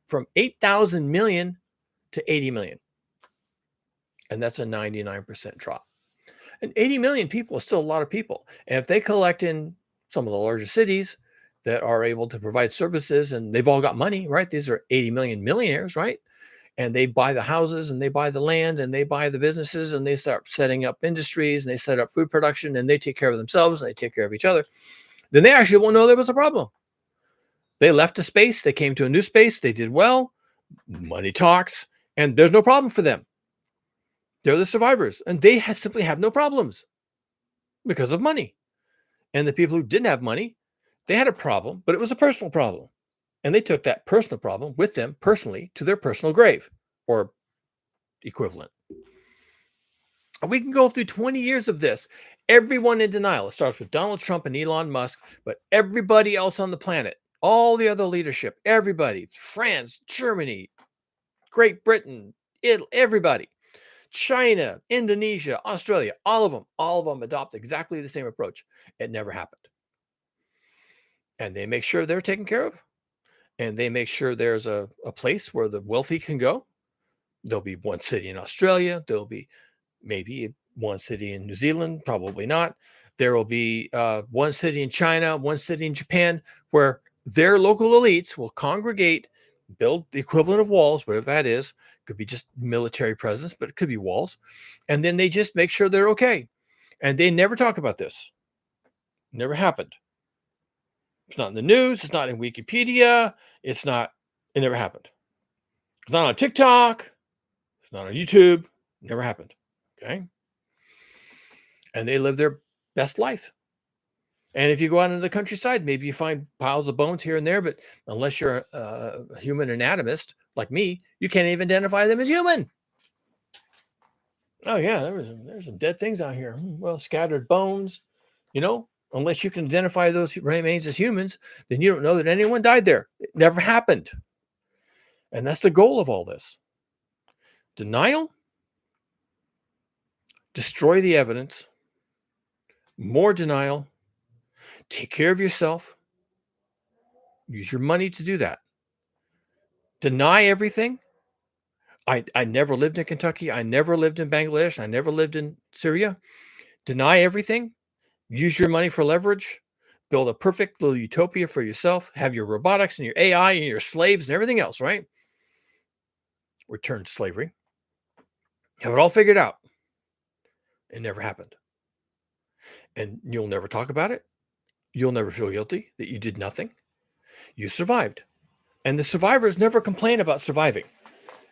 from 8,000 million to 80 million. And that's a 99% drop. And 80 million people is still a lot of people. And if they collect in some of the larger cities that are able to provide services, and they've all got money, right? These are 80 million millionaires, right? And they buy the houses, and they buy the land, and they buy the businesses, and they start setting up industries, and they set up food production, and they take care of themselves, and they take care of each other. Then they actually won't know there was a problem. They left a space, they came to a new space, they did well, money talks, and there's no problem for them. They're the survivors, and they simply have no problems because of money. And the people who didn't have money, they had a problem, but it was a personal problem. And they took that personal problem with them personally to their personal grave, or equivalent. And we can go through 20 years of this. Everyone in denial. It starts with Donald Trump and Elon Musk, but everybody else on the planet, all the other leadership, everybody, France, Germany, Great Britain, Italy, everybody, China, Indonesia, Australia, all of them adopt exactly the same approach. It never happened. And they make sure they're taken care of. And they make sure there's a place where the wealthy can go. There'll be one city in Australia. There'll be maybe one city in New Zealand, probably not. There will be one city in China, one city in Japan, where their local elites will congregate, build the equivalent of walls, whatever that is. Could be just military presence, but it could be walls. And then they just make sure they're okay. And they never talk about this. Never happened. It's not in the news. It's not in Wikipedia. It never happened. It's not on TikTok. It's not on YouTube. Never happened. Okay. And they live their best life. And if you go out into the countryside, maybe you find piles of bones here and there, but unless you're a human anatomist like me, you can't even identify them as human. Oh yeah, there's some dead things out here. Well, scattered bones, unless you can identify those remains as humans, then you don't know that anyone died there. It never happened. And that's the goal of all this. Denial, destroy the evidence, more denial, take care of yourself, use your money to do that. Deny everything. I never lived in Kentucky. I never lived in Bangladesh. I never lived in Syria. Deny everything. Use your money for leverage. Build a perfect little utopia for yourself. Have your robotics and your AI and your slaves and everything else, right? Return to slavery. Have it all figured out. It never happened. And you'll never talk about it. You'll never feel guilty that you did nothing. You survived. And the survivors never complain about surviving.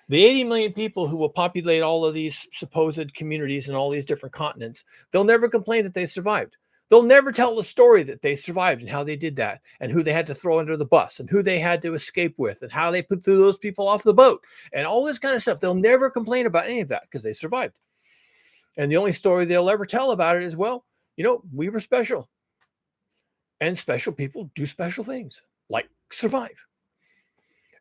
The 80 million people who will populate all of these supposed communities in all these different continents, they'll never complain that they survived. They'll never tell the story that they survived and how they did that, and who they had to throw under the bus, and who they had to escape with, and how they put through those people off the boat, and all this kind of stuff. They'll never complain about any of that because they survived. And the only story they'll ever tell about it is, well, we were special. And special people do special things, like survive.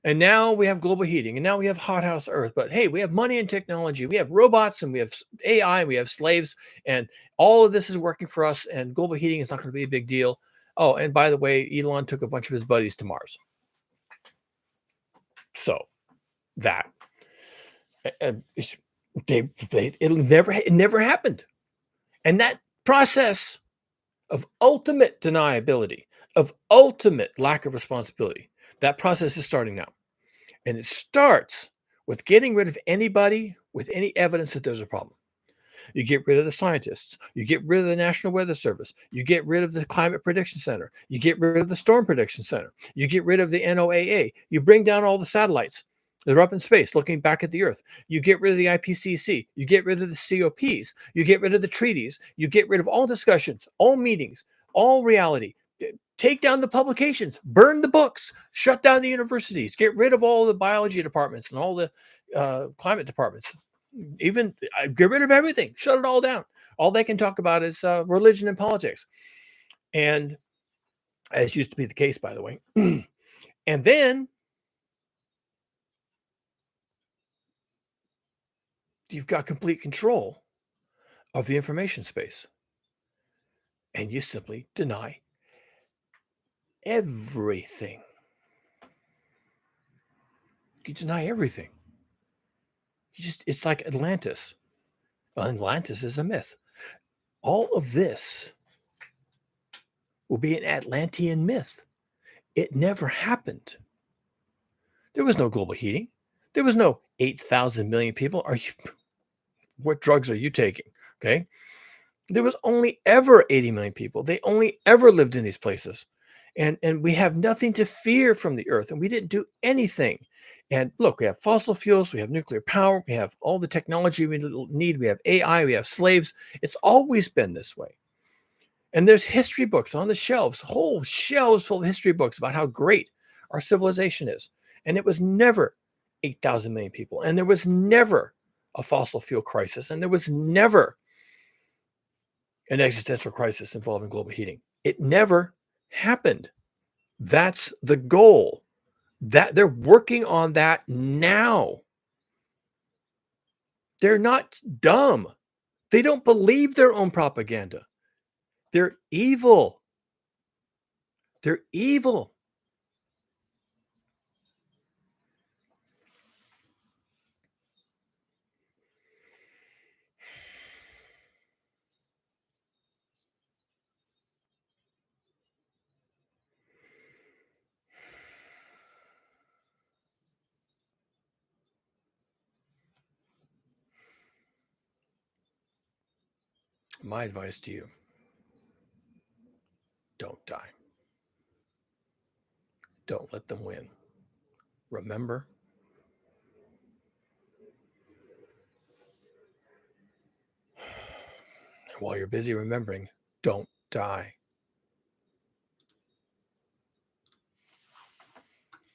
And now we have global heating, and now we have hothouse Earth. But hey, we have money and technology. We have robots, and we have AI, and we have slaves, and all of this is working for us. And global heating is not going to be a big deal. Oh, and by the way, Elon took a bunch of his buddies to Mars. So that, and it never happened. And that process of ultimate deniability, of ultimate lack of responsibility, that process is starting now. And it starts with getting rid of anybody with any evidence that there's a problem. You get rid of the scientists. You get rid of the National Weather Service. You get rid of the Climate Prediction Center. You get rid of the Storm Prediction Center. You get rid of the NOAA. You bring down all the satellites that are up in space looking back at the Earth. You get rid of the IPCC. You get rid of the COPs. You get rid of the treaties. You get rid of all discussions, all meetings, all reality. Take down the publications, burn the books, shut down the universities, get rid of all the biology departments and all the climate departments, even get rid of everything, shut it all down. All they can talk about is religion and politics. And as used to be the case, by the way. And then you've got complete control of the information space. And you simply deny everything. You deny everything. It's like Atlantis. Well, Atlantis is a myth. All of this will be an Atlantean myth. It never happened. There was no global heating. There was no 8,000 million people. What drugs are you taking? Okay. There was only ever 80 million people. They only ever lived in these places. And we have nothing to fear from the earth. And we didn't do anything. And look, we have fossil fuels, we have nuclear power, we have all the technology we need, we have AI, we have slaves. It's always been this way. And there's history books on the shelves, whole shelves full of history books about how great our civilization is. And it was never 8,000 million people. And there was never a fossil fuel crisis. And there was never an existential crisis involving global heating. It never happened. That's the goal. That they're working on that now. They're not dumb. They don't believe their own propaganda. They're evil. They're evil. My advice to you, don't die. Don't let them win. Remember, and while you're busy remembering, don't die.